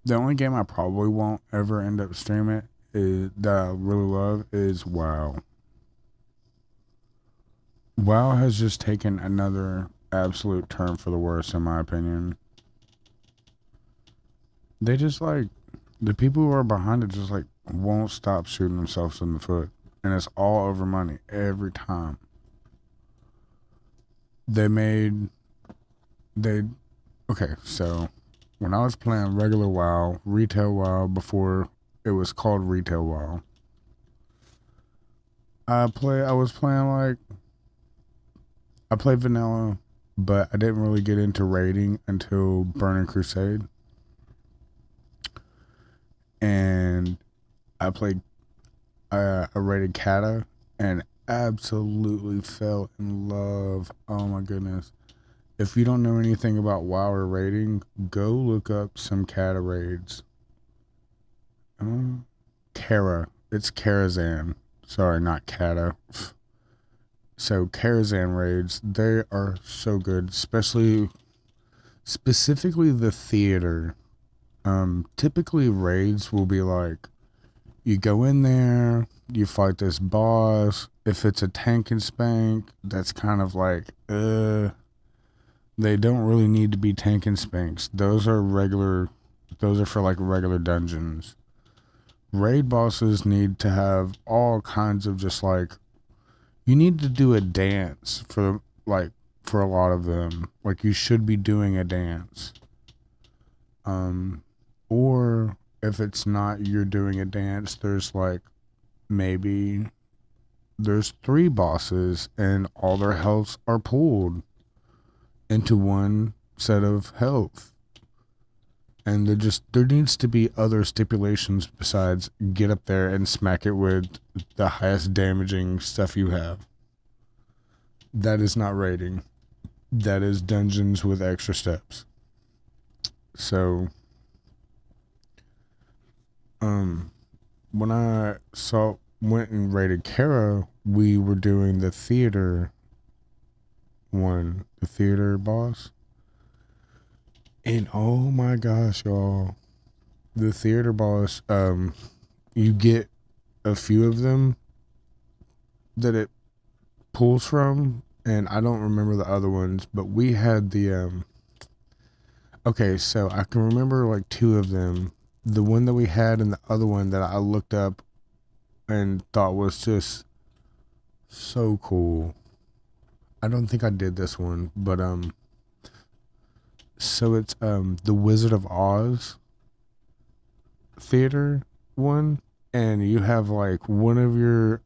The only game I probably won't ever end up streaming that I really love is WoW. WoW has just taken another absolute turn for the worse, in my opinion. They just like the people who are behind it just like won't stop shooting themselves in the foot, and it's all over money every time. They made they okay. So when I was playing regular WoW, retail WoW before it was called retail WoW, I was playing like I played vanilla, but I didn't really get into raiding until Burning Crusade, and I played I raided Kata and absolutely fell in love. Oh my goodness. If you don't know anything about WoW or raiding, go look up some Kata raids. Kara. It's Karazhan. Sorry, not Kata. So Karazhan raids, they are so good, specifically the theater. Typically raids will be like you go in there, you fight this boss. If it's a tank and spank, that's kind of like, they don't really need to be tank and spanks. Those are for like regular dungeons. Raid bosses need to have all kinds of just like, you need to do a dance for a lot of them. Like you should be doing a dance. Or if it's not you're doing a dance, there's like maybe there's three bosses and all their healths are pooled into one set of health. And there needs to be other stipulations besides get up there and smack it with the highest damaging stuff you have. That is not raiding. That is dungeons with extra steps. So when I went and raided Kara, we were doing the theater the theater boss. And oh my gosh, y'all, the theater boss, you get a few of them that it pulls from, and I don't remember the other ones, but we had okay, so I can remember like two of them. The one that we had and the other one that I looked up and thought was just so cool. I don't think I did this one, but so it's the Wizard of Oz theater one, and you have like one of your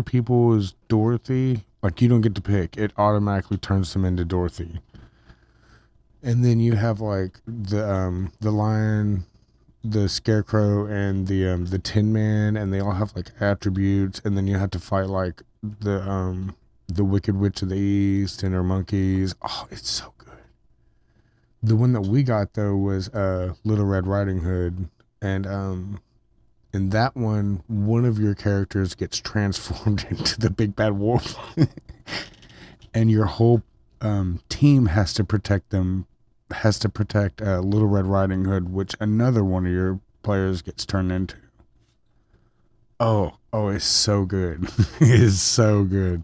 people is Dorothy. Like you don't get to pick; it automatically turns them into Dorothy. And then you have like the lion, the scarecrow, and the Tin Man, and they all have like attributes. And then you have to fight like the Wicked Witch of the East and her monkeys. Oh, it's so good. The one that we got though was Little Red Riding Hood, and in that one of your characters gets transformed into the big bad wolf, and your whole team has to protect Little Red Riding Hood, which another one of your players gets turned into. Oh, it's so good. It is so good.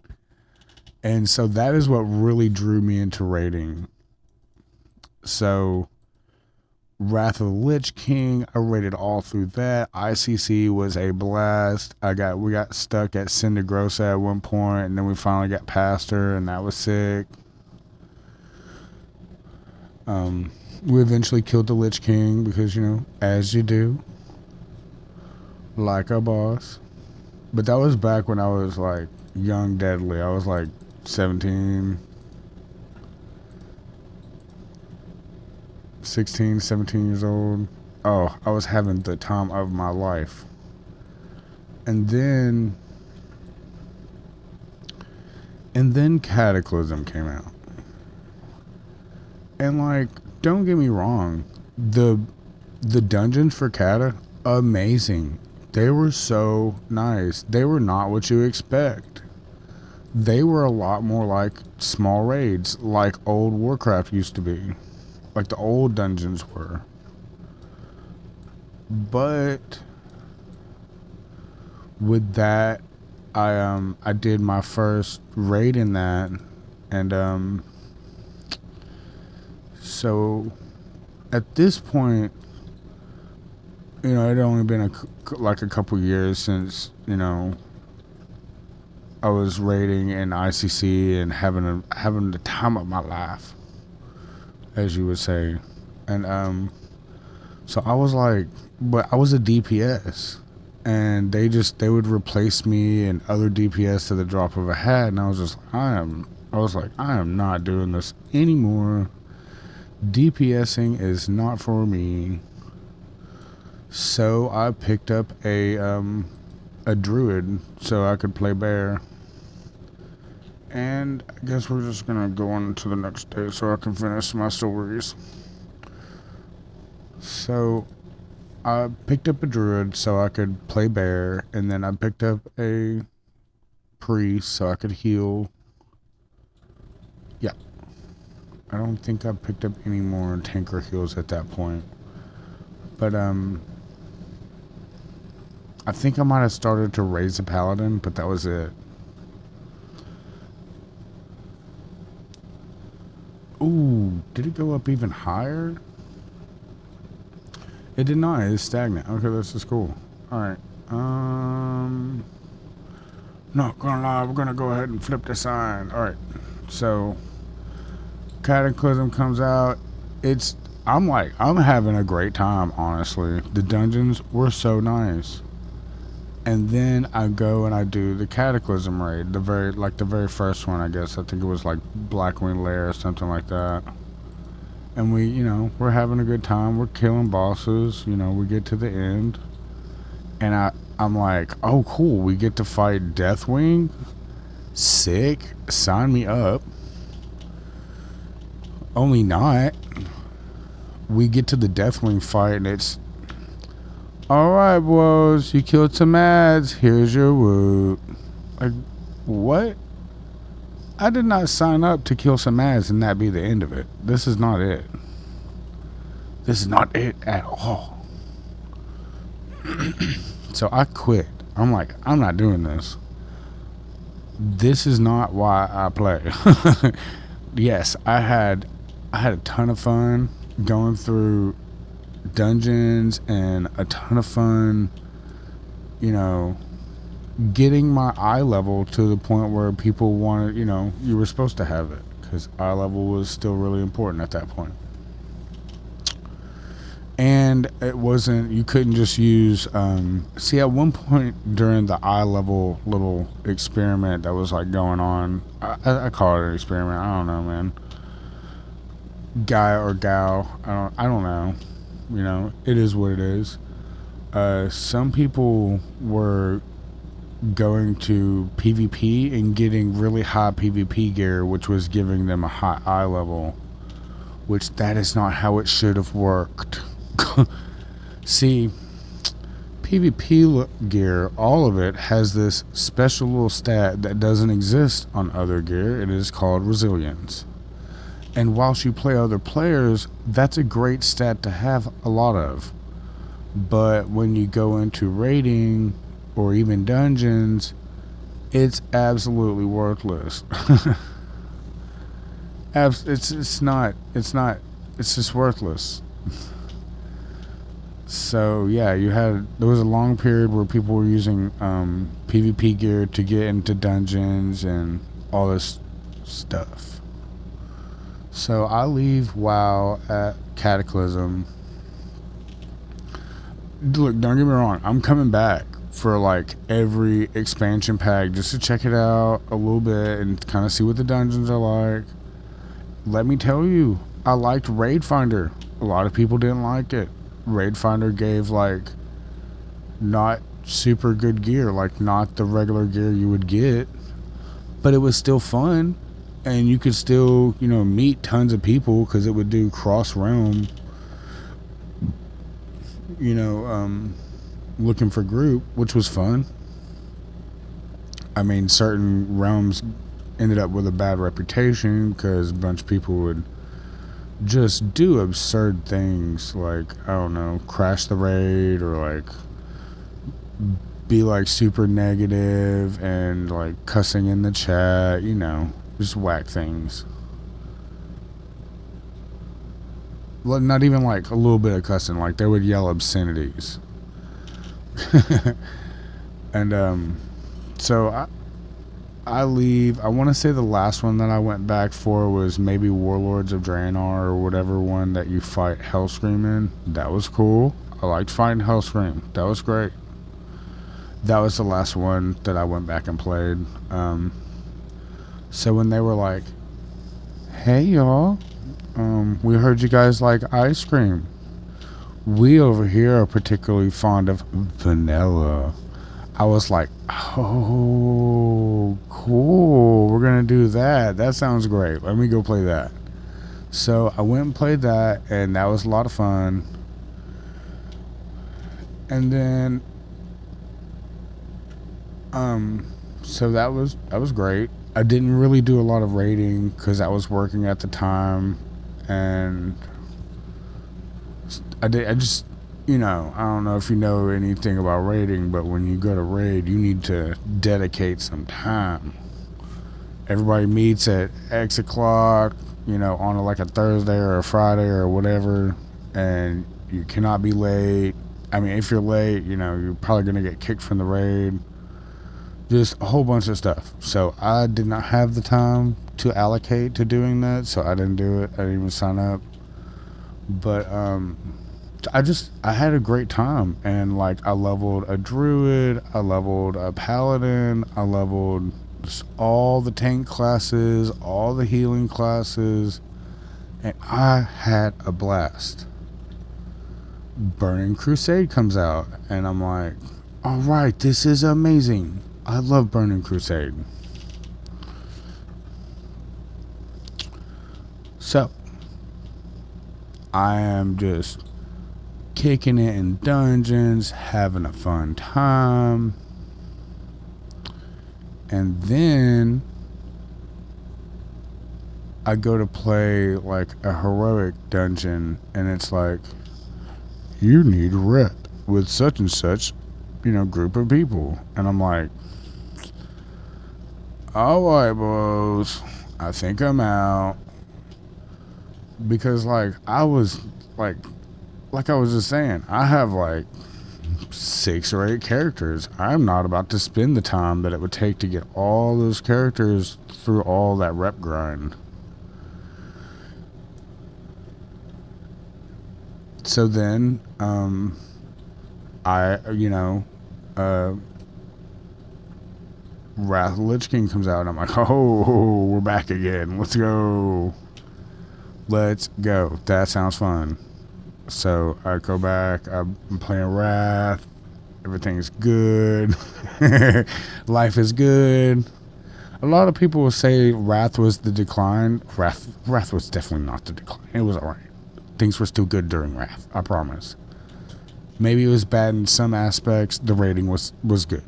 And so that is what really drew me into raiding. So Wrath of the Lich King, I raided all through that. ICC was a blast. We got stuck at Cindergrosa at one point, and then we finally got past her, and that was sick. We eventually killed the Lich King because, as you do, like a boss. But that was back when I was like young, deadly. I was like 17, 16, 17 years old. Oh, I was having the time of my life. And then Cataclysm came out. And like, don't get me wrong, the dungeons for Kata, amazing. They were so nice. They were not what you expect. They were a lot more like small raids, like old Warcraft used to be. Like the old dungeons were. But with that, I did my first raid in that, and so at this point, it had only been like a couple years since I was raiding in ICC and having the time of my life, as you would say, and so I was like, but I was a DPS, and they would replace me and other DPS to the drop of a hat, and I was just I am not doing this anymore. DPSing is not for me. So I picked up a druid so I could play bear. And I guess we're just gonna go on to the next day so I can finish my stories. So I picked up a druid so I could play bear, and then I picked up a priest so I could heal. Yeah. I don't think I picked up any more tanker heals at that point. But I think I might have started to raise a paladin, but that was it. Ooh, did it go up even higher? It did not. It's stagnant. Okay, this is cool. Alright. Not gonna lie, we're gonna go ahead and flip the sign. Alright. So Cataclysm comes out. I'm having a great time, honestly. The dungeons were so nice. And then I go and I do the Cataclysm raid, the very first one, I guess. I think it was like Blackwing Lair or something like that. And we're having a good time. We're killing bosses. We get to the end, and I'm like, oh cool, we get to fight Deathwing. Sick. Sign me up. Only not. We get to the Deathwing fight, and it's, alright, boys, you killed some ads. Here's your woot. Like, what? I did not sign up to kill some ads and that be the end of it. This is not it. This is not it at all. So I quit. I'm like, I'm not doing this. This is not why I play. Yes, I had a ton of fun going through dungeons and a ton of fun, getting my eye level to the point where people wanted, you were supposed to have it, because eye level was still really important at that point. And it wasn't, you couldn't just use, see, at one point during the eye level little experiment that was like going on, I call it an experiment, I don't know, man. Guy or gal, I don't know. It is what it is. Some people were going to PvP and getting really high PvP gear, which was giving them a high eye level, which that is not how it should have worked. See, PvP gear, all of it has this special little stat that doesn't exist on other gear. It is called resilience. And whilst you play other players, that's a great stat to have a lot of. But when you go into raiding or even dungeons, it's absolutely worthless. It's just worthless. So yeah, there was a long period where people were using PvP gear to get into dungeons and all this stuff. So I leave WoW at Cataclysm. Look, don't get me wrong, I'm coming back for like every expansion pack just to check it out a little bit and kind of see what the dungeons are like. Let me tell you, I liked Raid Finder. A lot of people didn't like it. Raid Finder gave like not super good gear, like not the regular gear you would get, but it was still fun, and you could still meet tons of people because it would do cross realm, looking for group, which was fun. I mean, certain realms ended up with a bad reputation because a bunch of people would just do absurd things, like, I don't know, crash the raid, or like be like super negative and like cussing in the chat, just whack things. Well, not even like a little bit of cussing, like they would yell obscenities. And so I leave. I want to say the last one that I went back for was maybe Warlords of Draenor or whatever one that you fight Hellscream in. That was cool. I liked fighting Hellscream. That was great. That was the last one that I went back and played. So when they were like, "Hey y'all, we heard you guys like ice cream. We over here are particularly fond of vanilla." I was like, "Oh, cool. We're going to do that. That sounds great. Let me go play that." So I went and played that, and that was a lot of fun. And then, so that was great. I didn't really do a lot of raiding because I was working at the time, and I just, I don't know if you know anything about raiding, but when you go to raid, you need to dedicate some time. Everybody meets at X o'clock, on like a Thursday or a Friday or whatever, and you cannot be late. I mean, if you're late, you're probably going to get kicked from the raid. Just a whole bunch of stuff. So I did not have the time to allocate to doing that, so I didn't do it. I didn't even sign up. But I had a great time, and like I leveled a druid, I leveled a paladin, I leveled just all the tank classes, all the healing classes, and I had a blast. Burning Crusade comes out, and I'm like, all right, this is amazing. I love Burning Crusade. So I am just kicking it in dungeons, having a fun time. And then I go to play like a heroic dungeon, and it's like, you need rep with such and such, group of people. And I'm like, alright, boys, I think I'm out. Because like I was like I was just saying, I have like 6 or 8 characters. I'm not about to spend the time that it would take to get all those characters through all that rep grind. So then, Wrath of the Lich King comes out, and I'm like, oh, we're back again. Let's go. That sounds fun. So I go back. I'm playing Wrath. Everything's good. Life is good. A lot of people will say Wrath was the decline. Wrath was definitely not the decline. It was alright. Things were still good during Wrath. I promise. Maybe it was bad in some aspects. The rating was good.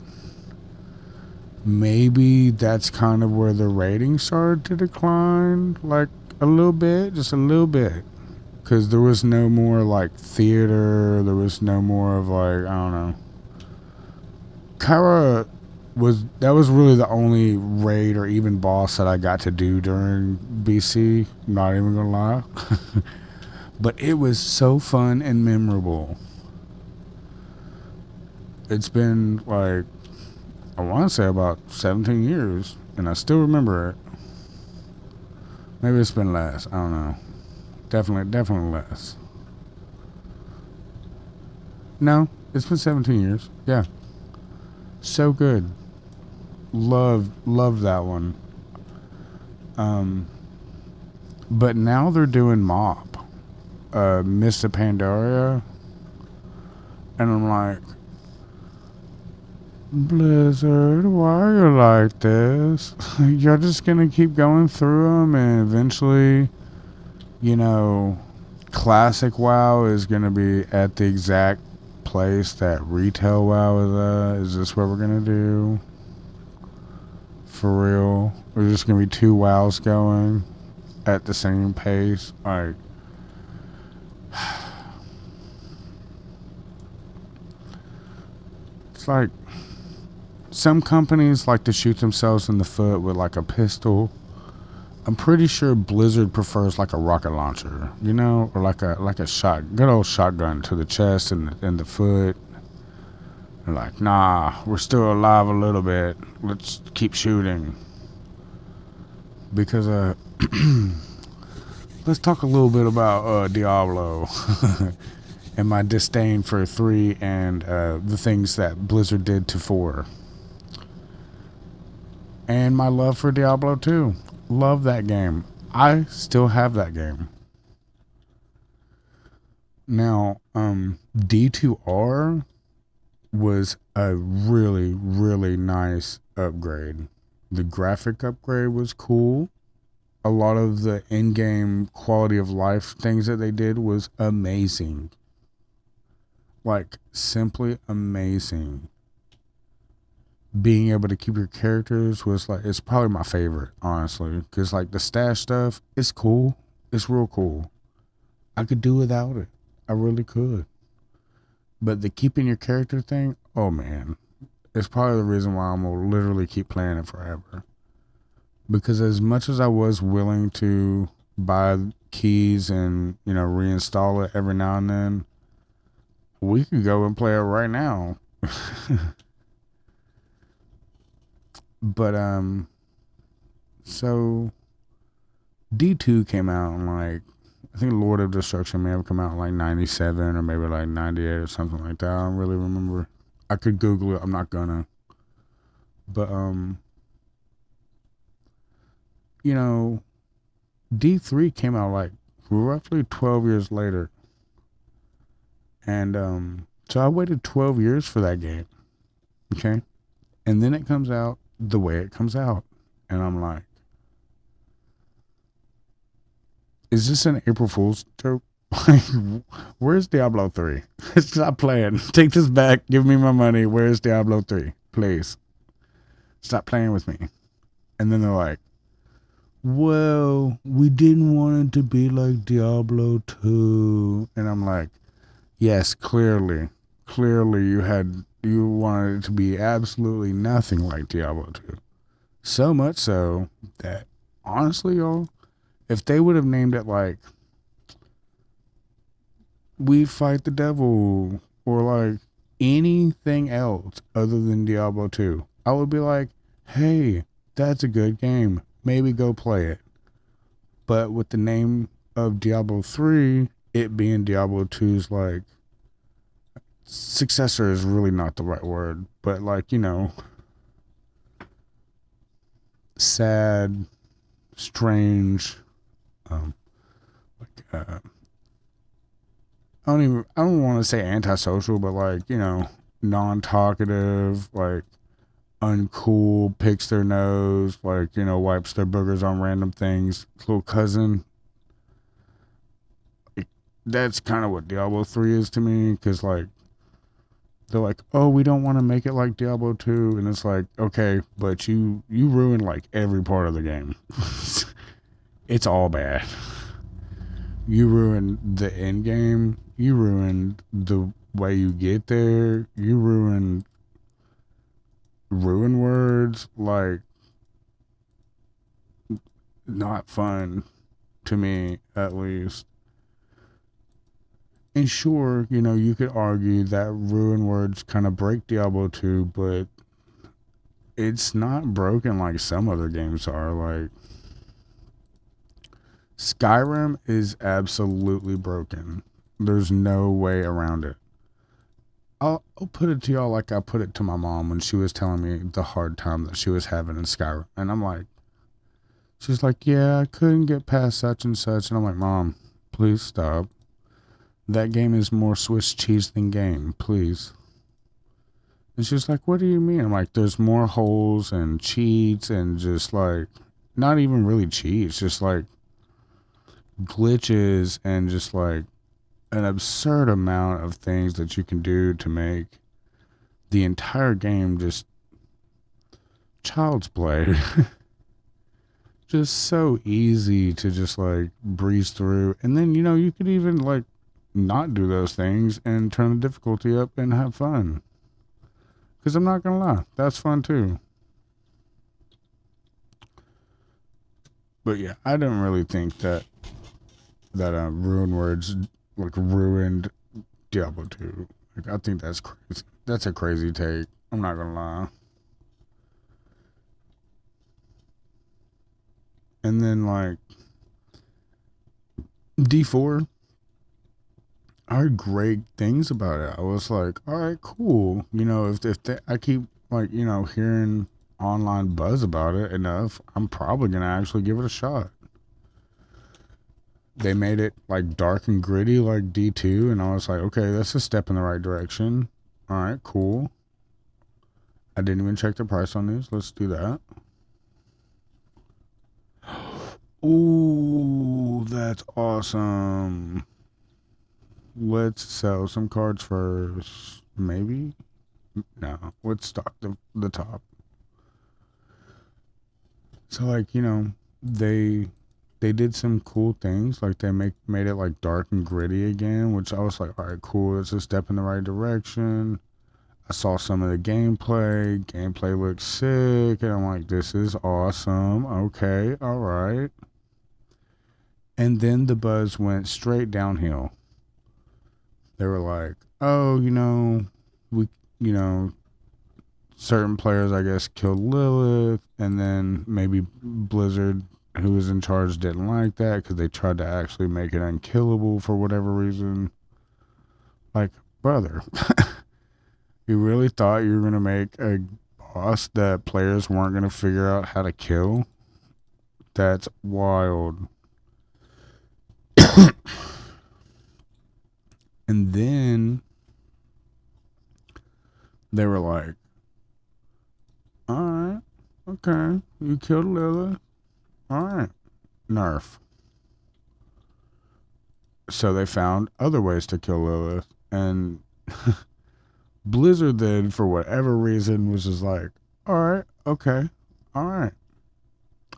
Maybe that's kind of where the rating started to decline. Like a little bit. Just a little bit. Because there was no more like theater. There was no more of like, I don't know. Kyra was really the only raid or even boss that I got to do during BC. I'm not even gonna lie. But it was so fun and memorable. It's been like, I want to say about 17 years, and I still remember it. Maybe it's been less. I don't know. Definitely less. No, it's been 17 years. Yeah. So good. Love that one. But now they're doing Mob. Mist of Pandaria. And I'm like, Blizzard, why are you like this? You're just gonna keep going through them, and eventually, classic WoW is gonna be at the exact place that retail WoW is at. Is this what we're gonna do? For real? There's just gonna be 2 WoWs going at the same pace? Like, it's like, some companies like to shoot themselves in the foot with like a pistol. I'm pretty sure Blizzard prefers like a rocket launcher, you know, or like a shot, good old shotgun to the chest and the foot. They're like, nah, we're still alive a little bit. Let's keep shooting. Because let's talk a little bit about Diablo and my disdain for 3 and the things that Blizzard did to 4. And my love for Diablo 2. Love that game. I still have that game. Now, D2R was a really, really nice upgrade. The graphic upgrade was cool. A lot of the in-game quality of life things that they did was amazing. Like, simply amazing. Being able to keep your characters was like, it's probably my favorite, honestly. Because, like, the stash stuff, it's cool. It's real cool. I could do without it. I really could. But the keeping your character thing, oh man. It's probably the reason why I'm going to literally keep playing it forever. Because as much as I was willing to buy keys and, you know, reinstall it every now and then, we could go and play it right now. But, so D2 came out in like, I think Lord of Destruction may have come out in like 97 or maybe like 98 or something like that. I don't really remember. I could Google it. I'm not gonna. But, you know, D3 came out like roughly 12 years later. And, so I waited 12 years for that game. Okay. And then it comes out the way it comes out. And I'm like, is this an April Fool's joke? Like, where's Diablo 3? Stop playing. Take this back. Give me my money. Where's Diablo 3? Please. Stop playing with me. And then they're like, well, we didn't want it to be like Diablo 2. And I'm like, yes, clearly you wanted it to be absolutely nothing like Diablo 2. So much so that, honestly, y'all, if they would have named it like We Fight the Devil or like anything else other than Diablo 2, I would be like, hey, that's a good game. Maybe go play it. But with the name of Diablo 3, it being Diablo 2's like successor is really not the right word, but like, you know, sad, strange, like I don't want to say antisocial, but like, you know, non-talkative, like uncool, picks their nose, like, you know, wipes their boogers on random things, little cousin. Like, that's kind of what Diablo 3 is to me, because like they're like, oh, we don't want to make it like Diablo 2, and it's like, okay, but you ruined like every part of the game. It's all bad. You ruined the end game. You ruined the way you get there. You ruined ruin words. Like, not fun to me, at least. And sure, you know, you could argue that ruin words kind of break Diablo 2, but it's not broken like some other games are. Like, Skyrim is absolutely broken. There's no way around it. I'll put it to y'all like I put it to my mom when she was telling me the hard time that she was having in Skyrim. And I'm like, she's like, yeah, I couldn't get past such and such. And I'm like, Mom, please stop. That game is more Swiss cheese than game, please. And she's like, what do you mean? I'm like, there's more holes and cheats and just like, not even really cheats, just like glitches and just like an absurd amount of things that you can do to make the entire game just child's play. Just so easy to just like breeze through. And then, you know, you could even like not do those things and turn the difficulty up and have fun. Because I'm not gonna lie, that's fun too. But yeah, I don't really think that Ruin Words like ruined Diablo 2. Like, I think that's crazy. That's a crazy take. I'm not gonna lie. And then like D4, I heard great things about it. I was like, all right, cool. You know, I keep like hearing online buzz about it enough, I'm probably gonna actually give it a shot. They made it like dark and gritty like D2, and I was like, okay, that's a step in the right direction. All right, cool. I didn't even check the price on these. Let's do that. Ooh, that's awesome. Let's sell some cards first. Maybe? No. Let's stock the top. So like, they they did some cool things. Like they made it like dark and gritty again, which I was like, all right, cool. It's a step in the right direction. I saw some of the gameplay. Gameplay looks sick, and I'm like, this is awesome. Okay, all right. And then the buzz went straight downhill. They were like, oh, we, you know, certain players, I guess, killed Lilith, and then maybe Blizzard, who was in charge, didn't like that because they tried to actually make it unkillable for whatever reason. Like, brother, you really thought you were going to make a boss that players weren't going to figure out how to kill? That's wild. And then they were like, all right, okay, you killed Lilith. All right, nerf. So they found other ways to kill Lilith. And Blizzard then, for whatever reason, was just like, all right, okay, all right.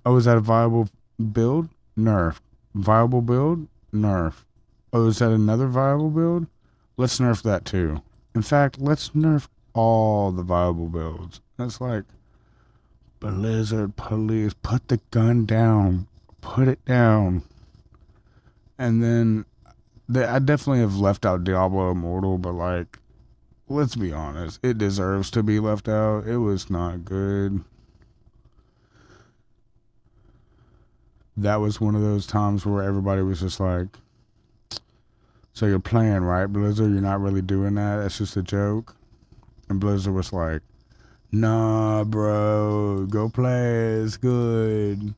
Oh, is that a viable build? Nerf. Viable build? Nerf. Oh, is that another viable build? Let's nerf that too. In fact, let's nerf all the viable builds. That's like, Blizzard, please put the gun down. Put it down. And then I definitely have left out Diablo Immortal, but like, let's be honest, it deserves to be left out. It was not good. That was one of those times where everybody was just like, so you're playing, right, Blizzard? You're not really doing that. It's just a joke. And Blizzard was like, nah, bro, go play. It's good.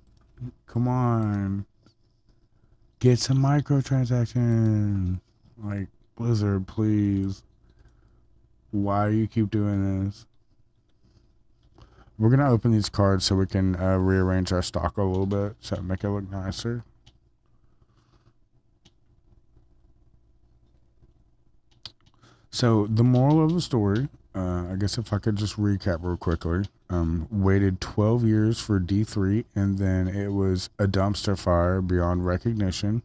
Come on. Get some microtransactions. Like, Blizzard, please. Why do you keep doing this? We're going to open these cards so we can rearrange our stock a little bit so make it look nicer. So the moral of the story, I guess if I could just recap real quickly, waited 12 years for D3, and then it was a dumpster fire beyond recognition.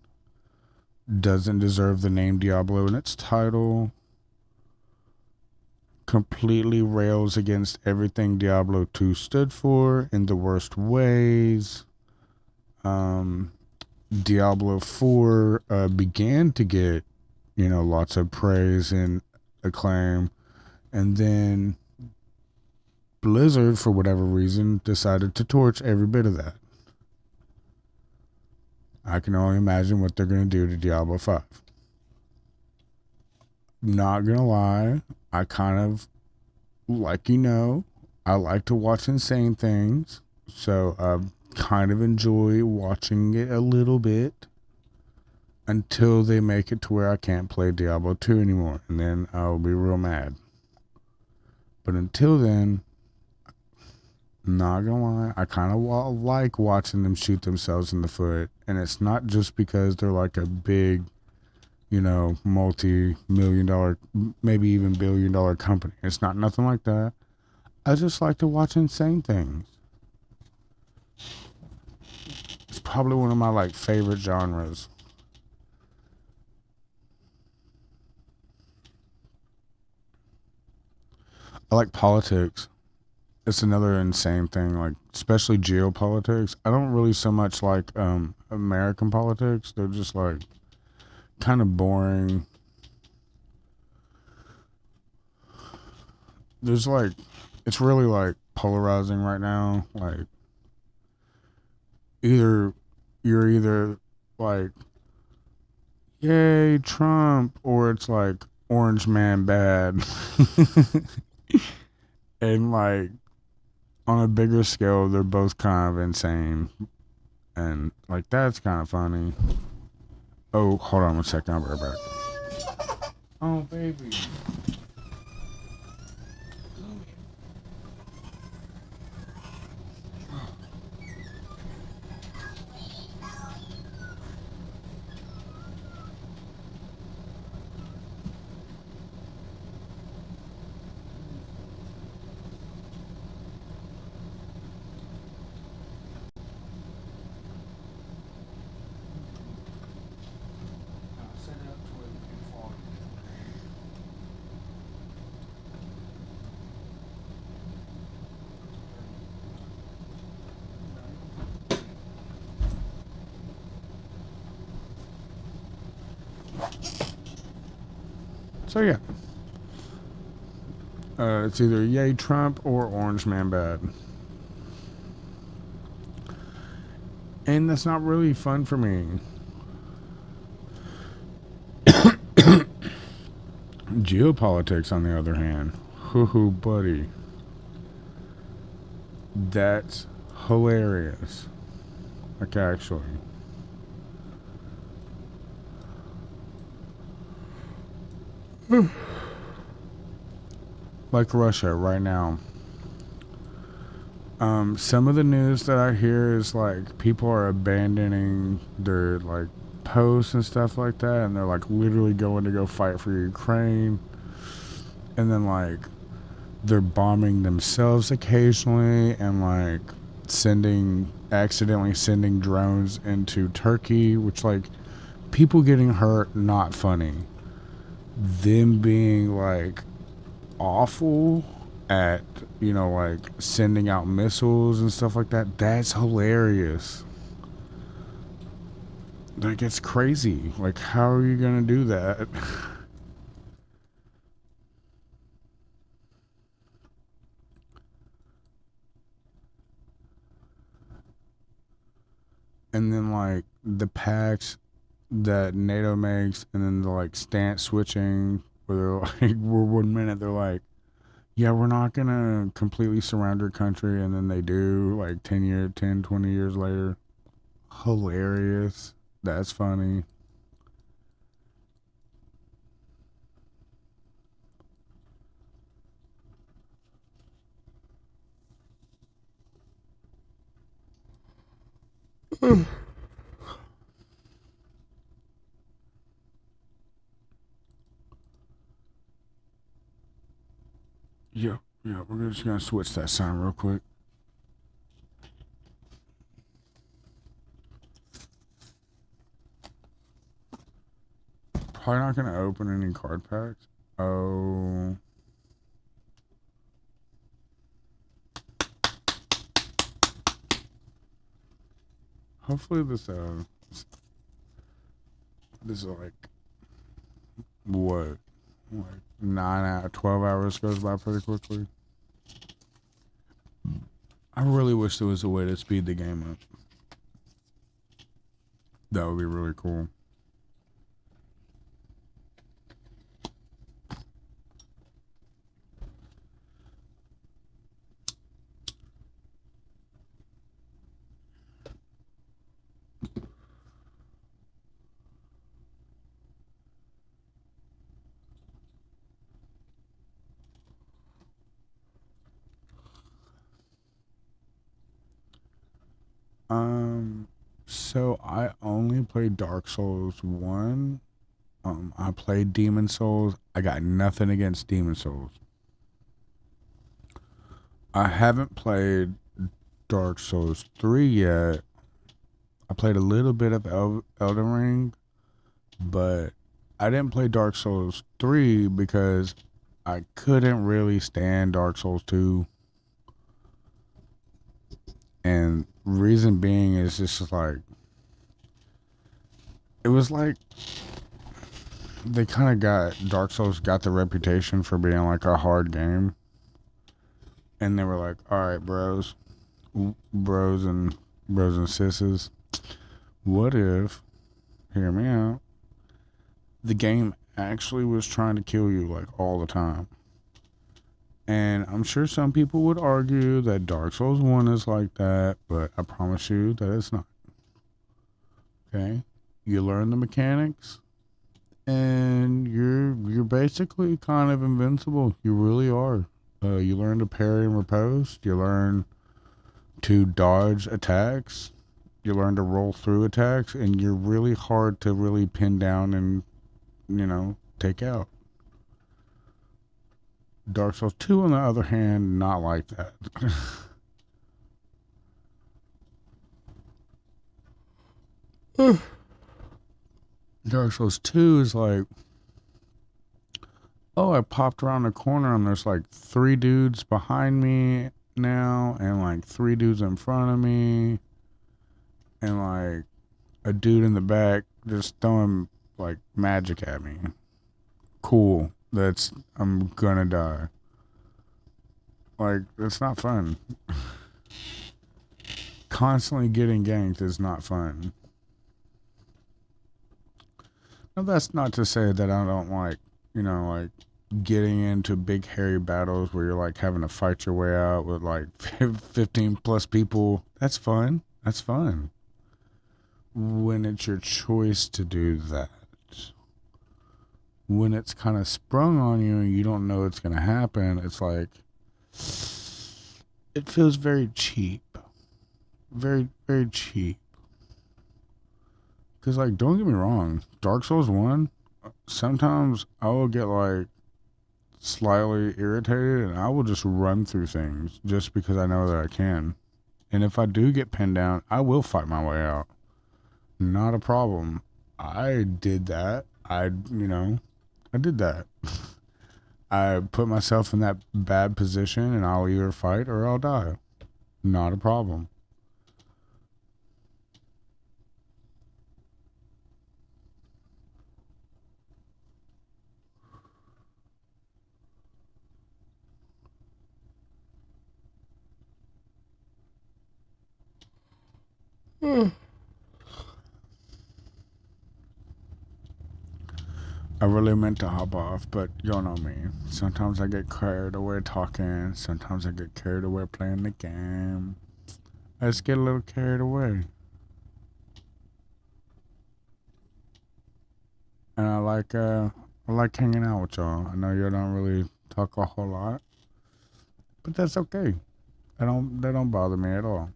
Doesn't deserve the name Diablo in its title. Completely rails against everything Diablo 2 stood for in the worst ways. Diablo 4 began to get, lots of praise and acclaim. And then Blizzard, for whatever reason, decided to torch every bit of that. I can only imagine what they're going to do to Diablo 5. Not going to lie, I kind of, like I like to watch insane things. So I kind of enjoy watching it a little bit until they make it to where I can't play Diablo 2 anymore. And then I'll be real mad. But until then, not gonna lie, I kind of like watching them shoot themselves in the foot. And it's not just because they're like a big, multi-million-dollar, maybe even billion-dollar company. It's not nothing like that. I just like to watch insane things. It's probably one of my like favorite genres. I like politics. It's another insane thing, like especially geopolitics. I don't really so much like American politics. They're just like kind of boring. There's like it's really like polarizing right now. Like either you're either like yay Trump or it's like orange man bad. And like on a bigger scale they're both kind of insane and like that's kind of funny. Oh, hold on 1 second, I'll be right back. Oh baby. So yeah, it's either yay Trump or orange man bad, and that's not really fun for me. Geopolitics, on the other hand, hoo hoo buddy, that's hilarious. Like actually, like Russia right now. Some of the news that I hear is like people are abandoning their like posts and stuff like that, and they're like literally going to go fight for Ukraine, and then like they're bombing themselves occasionally, and like accidentally sending drones into Turkey, which like people getting hurt, not funny. Them being like awful at like sending out missiles and stuff like that, that's hilarious. Like it's crazy, like how are you gonna do that? And then like the packs that NATO makes, and then the like stance switching where they're like we're 1 minute they're like yeah, we're not gonna completely surround your country, and then they do like 20 years later. Hilarious. That's funny. Yeah, yeah, we're just gonna switch that sound real quick. Probably not gonna open any card packs. Oh, hopefully this is like what, like 12 hours goes by pretty quickly. I really wish there was a way to speed the game up. That would be really cool. Um, so I only played Dark Souls 1. I played Demon Souls. I got nothing against Demon Souls. I haven't played Dark Souls 3 yet. I played a little bit of Elden Ring, but I didn't play Dark Souls 3 because I couldn't really stand Dark Souls 2. And reason being is just like, it was like they kind of Dark Souls got the reputation for being like a hard game. And they were like, all right, bros and sisses, what if, hear me out, the game actually was trying to kill you like all the time? And I'm sure some people would argue that Dark Souls 1 is like that, but I promise you that it's not. Okay? You learn the mechanics and you're basically kind of invincible. You really are. You learn to parry and riposte. You learn to dodge attacks. You learn to roll through attacks, and you're really hard to really pin down and take out. Dark Souls 2, on the other hand, not like that. Dark Souls 2 is like, oh, I popped around the corner and there's like three dudes behind me now, and like three dudes in front of me, and like a dude in the back just throwing like magic at me. Cool. I'm gonna die. Like, it's not fun. Constantly getting ganked is not fun. Now, that's not to say that I don't like, like getting into big hairy battles where you're like having to fight your way out with like 15 plus people. That's fun. That's fun. When it's your choice to do that. When it's kind of sprung on you and you don't know it's going to happen, it's like, it feels very cheap. Very, very cheap. Because, like, don't get me wrong, Dark Souls 1, sometimes I will get, like, slightly irritated and I will just run through things just because I know that I can. And if I do get pinned down, I will fight my way out. Not a problem. I did that. I did that. I put myself in that bad position and I'll either fight or I'll die. Not a problem. I really meant to hop off, but y'all know me. Sometimes I get carried away talking. Sometimes I get carried away playing the game. I just get a little carried away. And I like hanging out with y'all. I know y'all don't really talk a whole lot, but that's okay. That don't bother me at all.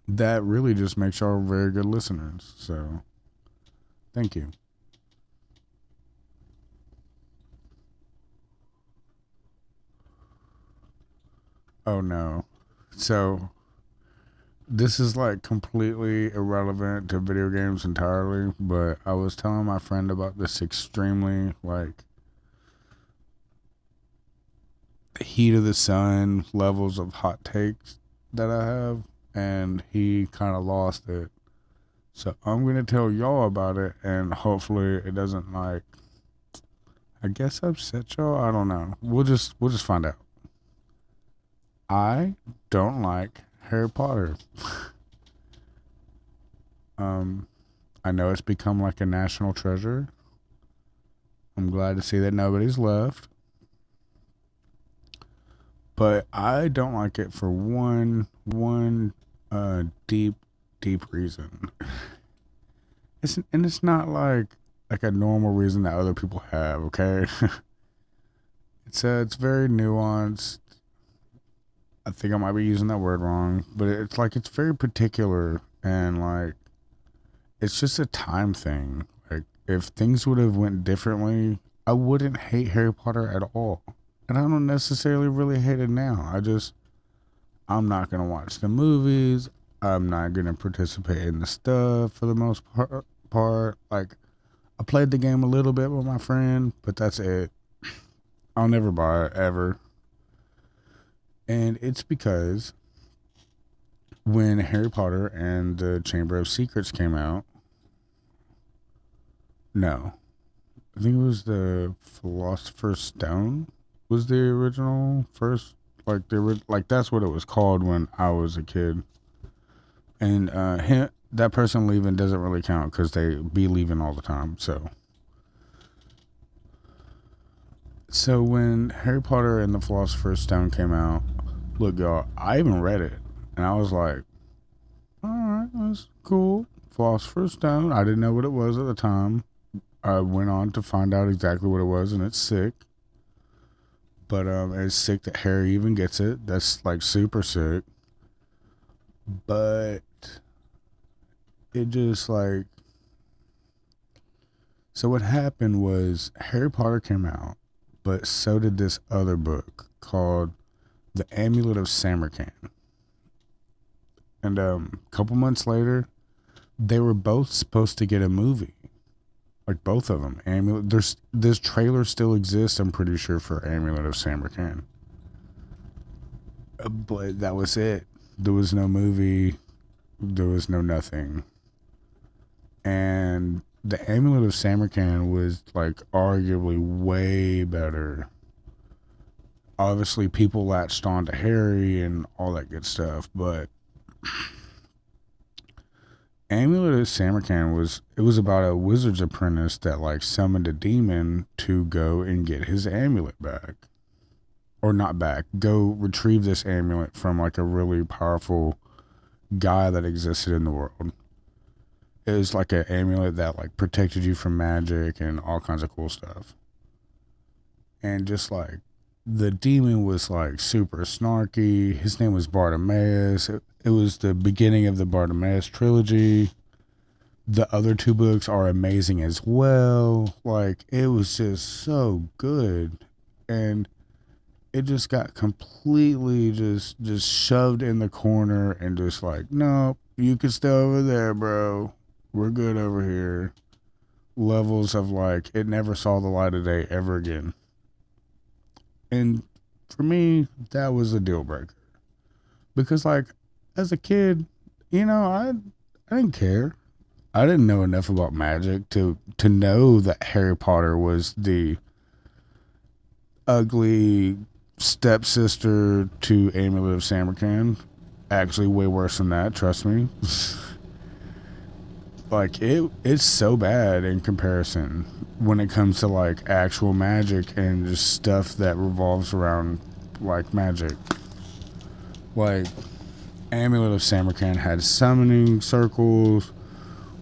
That really just makes y'all very good listeners. So, thank you. Oh no. So, this is like completely irrelevant to video games entirely, but I was telling my friend about this extremely like heat of the sun levels of hot takes that I have, and he kind of lost it. So I'm gonna tell y'all about it, and hopefully it doesn't like, I guess, upset y'all. I don't know. We'll just find out. I don't like Harry Potter. um, I know it's become like a national treasure. I'm glad to see that nobody's left, but I don't like it for one deep reason. It's not like a normal reason that other people have. Okay, it's very nuanced. I think I might be using that word wrong, but it's like it's very particular, and like it's just a time thing. Like if things would have went differently, I wouldn't hate Harry Potter at all. And I don't necessarily really hate it now. I'm not gonna watch the movies. I'm not gonna participate in the stuff for the most part. Like I played the game a little bit with my friend, but that's it. I'll never buy it ever. And it's because when Harry Potter and the Chamber of Secrets came out, no, I think it was the Philosopher's Stone was the original first, like that's what it was called when I was a kid. And that person leaving doesn't really count because they be leaving all the time. So when Harry Potter and the Philosopher's Stone came out, look, y'all, I even read it, and I was like, all right, that's cool. Philosopher's Stone. I didn't know what it was at the time. I went on to find out exactly what it was, and it's sick. But it's sick that Harry even gets it. That's like super sick. But it just like, so what happened was Harry Potter came out, but so did this other book called The Amulet of Samarkand. And a couple months later, they were both supposed to get a movie. Like both of them. Amulet. There's this trailer still exists. I'm pretty sure for Amulet of Samarkand. But that was it. There was no movie. There was no nothing. And the Amulet of Samarkand was like arguably way better. Obviously, people latched on to Harry and all that good stuff, but Amulet of Samarkand was about a wizard's apprentice that like summoned a demon to go and get his amulet back. Or not back. Go retrieve this amulet from like a really powerful guy that existed in the world. It was like an amulet that like protected you from magic and all kinds of cool stuff. And just like the demon was like super snarky. His name was Bartimaeus. It was the beginning of the Bartimaeus trilogy. The other two books are amazing as well. Like it was just so good. And it just got completely just shoved in the corner and just like, nope, you can stay over there, bro. We're good over here. Levels of like it never saw the light of day ever again. And for me, that was a deal breaker. Because like as a kid, I didn't care. I didn't know enough about magic to know that Harry Potter was the ugly stepsister to Amulet of Samarkand. Actually, way worse than that. Trust me. Like it's so bad in comparison when it comes to like actual magic and just stuff that revolves around like magic. Like Amulet of Samarkand had summoning circles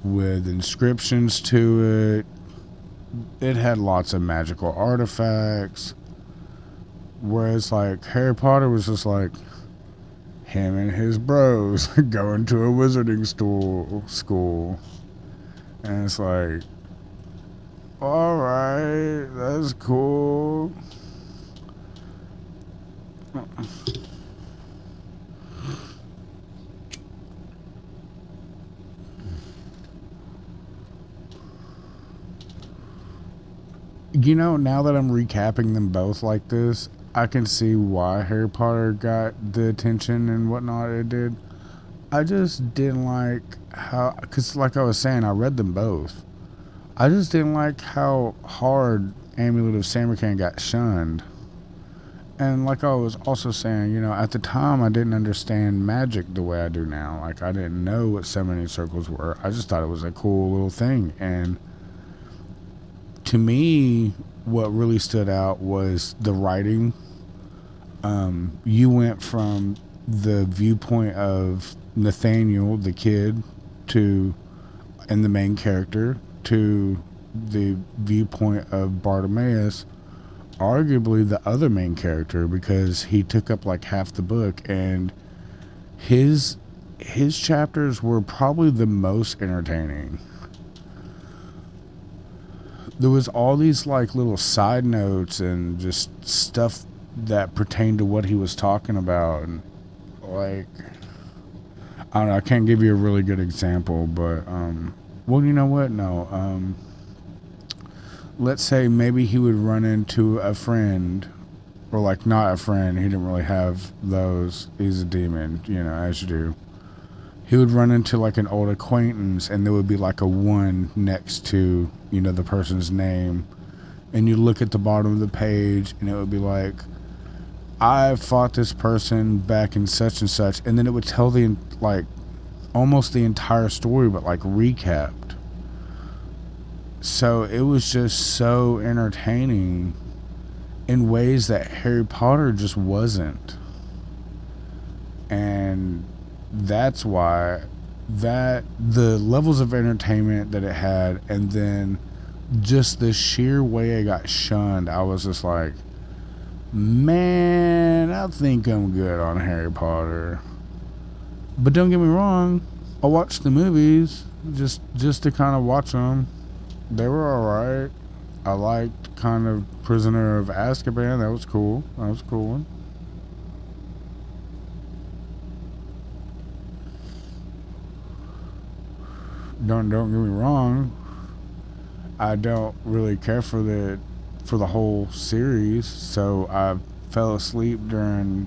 with inscriptions to it. It had lots of magical artifacts. Whereas like Harry Potter was just like him and his bros going to a wizarding school. And it's like, all right, that's cool. Now that I'm recapping them both like this, I can see why Harry Potter got the attention and whatnot it did. I just didn't like how, because like I was saying, I read them both. I just didn't like how hard Amulet of Samarkand got shunned. And like I was also saying, at the time I didn't understand magic the way I do now. Like I didn't know what summoning circles were. I just thought it was a cool little thing. And to me, what really stood out was the writing. You went from the viewpoint of Nathaniel, the kid, and the main character, to the viewpoint of Bartimaeus, arguably the other main character, because he took up like half the book, and his chapters were probably the most entertaining. There was all these like little side notes and just stuff that pertained to what he was talking about, and like I don't know, I can't give you a really good example, but well, you know what? No, let's say maybe he would run into a friend, or like not a friend. He didn't really have those. He's a demon, as you do. He would run into like an old acquaintance, and there would be like a one next to the person's name, and you look at the bottom of the page, and it would be like, I fought this person back in such and such, and then it would tell the like almost the entire story, but like recapped. So it was just so entertaining in ways that Harry Potter just wasn't. And that's why that the levels of entertainment that it had, and then just the sheer way it got shunned, I was just like, man, I think I'm good on Harry Potter. But don't get me wrong, I watched the movies just to kind of watch them. They were alright. I liked kind of Prisoner of Azkaban. That was cool. That was a cool one. Don't get me wrong. I don't really care for the whole series, so I fell asleep during.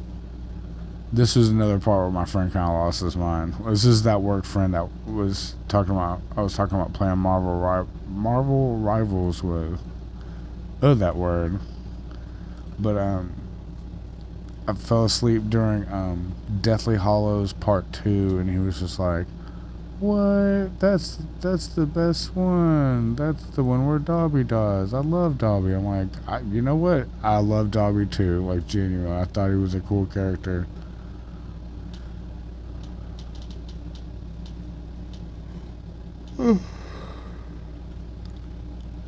This was another part where my friend kind of lost his mind. This is that work friend that was talking about. I was talking about playing Marvel Rivals with. Oh, that word. But I fell asleep during Deathly Hollows Part 2, and he was just like, "What? That's the best one. That's the one where Dobby dies. I love Dobby." I'm like, you know what? I love Dobby too. Like, genuinely, I thought he was a cool character.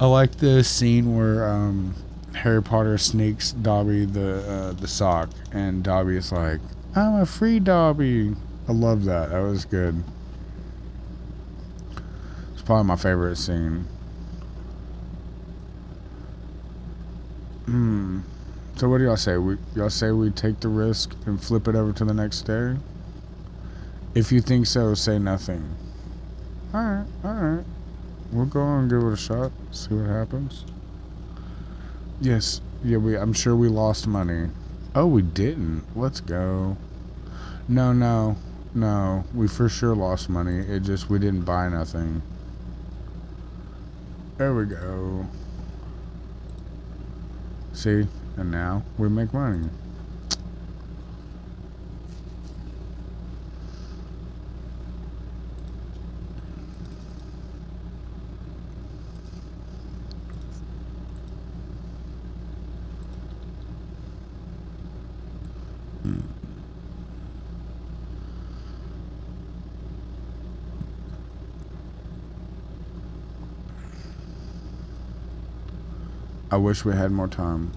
I like the scene where Harry Potter sneaks Dobby the sock, and Dobby is like, "I'm a free Dobby." I love that. That was good. It's probably my favorite scene. So what do y'all say? Y'all say we take the risk and flip it over to the next day? If you think so, say nothing. Alright, alright. We'll go and give it a shot. See what happens. Yes. Yeah, I'm sure we lost money. Oh, we didn't. Let's go. No. We for sure lost money. It just, we didn't buy nothing. There we go. See? And now we make money. I wish we had more time.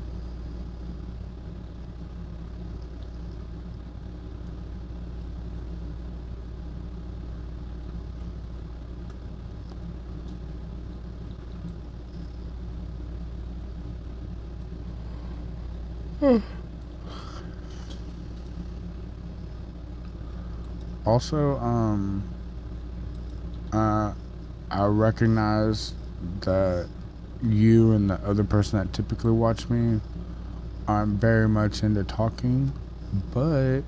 Also, I recognize that you and the other person that typically watch me aren't very much into talking, but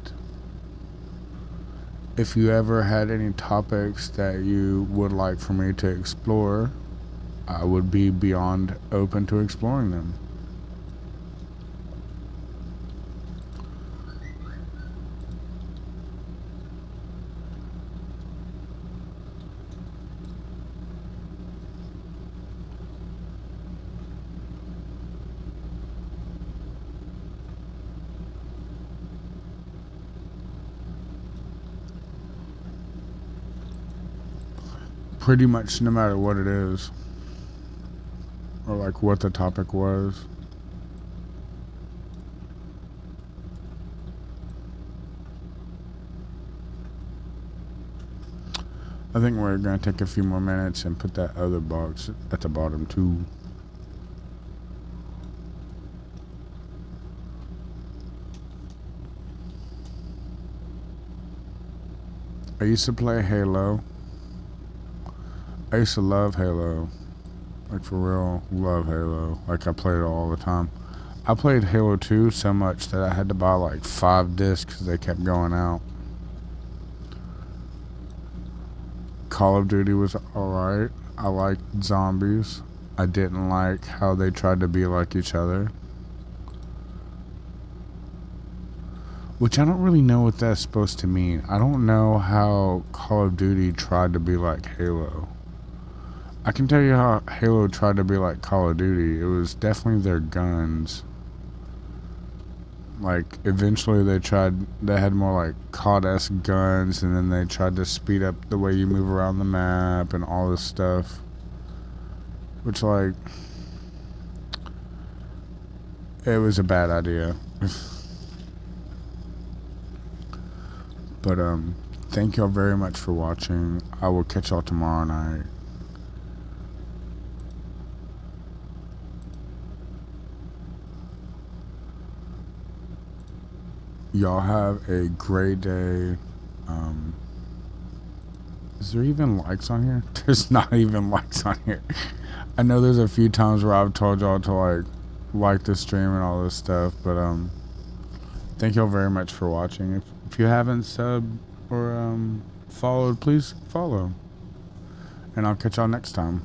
if you ever had any topics that you would like for me to explore, I would be beyond open to exploring them. Pretty much no matter what it is, or like what the topic was. I think we're going to take a few more minutes and put that other box at the bottom too. I used to play Halo. I used to love Halo. Like, for real, love Halo. Like, I played it all the time. I played Halo 2 so much that I had to buy like 5 discs because they kept going out. Call of Duty was alright. I liked zombies. I didn't like how they tried to be like each other. Which I don't really know what that's supposed to mean. I don't know how Call of Duty tried to be like Halo. I can tell you how Halo tried to be like Call of Duty. It was definitely their guns. Like, eventually they had more like COD-esque guns, and then they tried to speed up the way you move around the map and all this stuff. Which, like, it was a bad idea. But, thank y'all very much for watching. I will catch y'all tomorrow night. Y'all have a great day. Is there even likes on here? There's not even likes on here. I know there's a few times where I've told y'all to like the stream and all this stuff, but thank y'all very much for watching. If you haven't subbed or followed, please follow. And I'll catch y'all next time.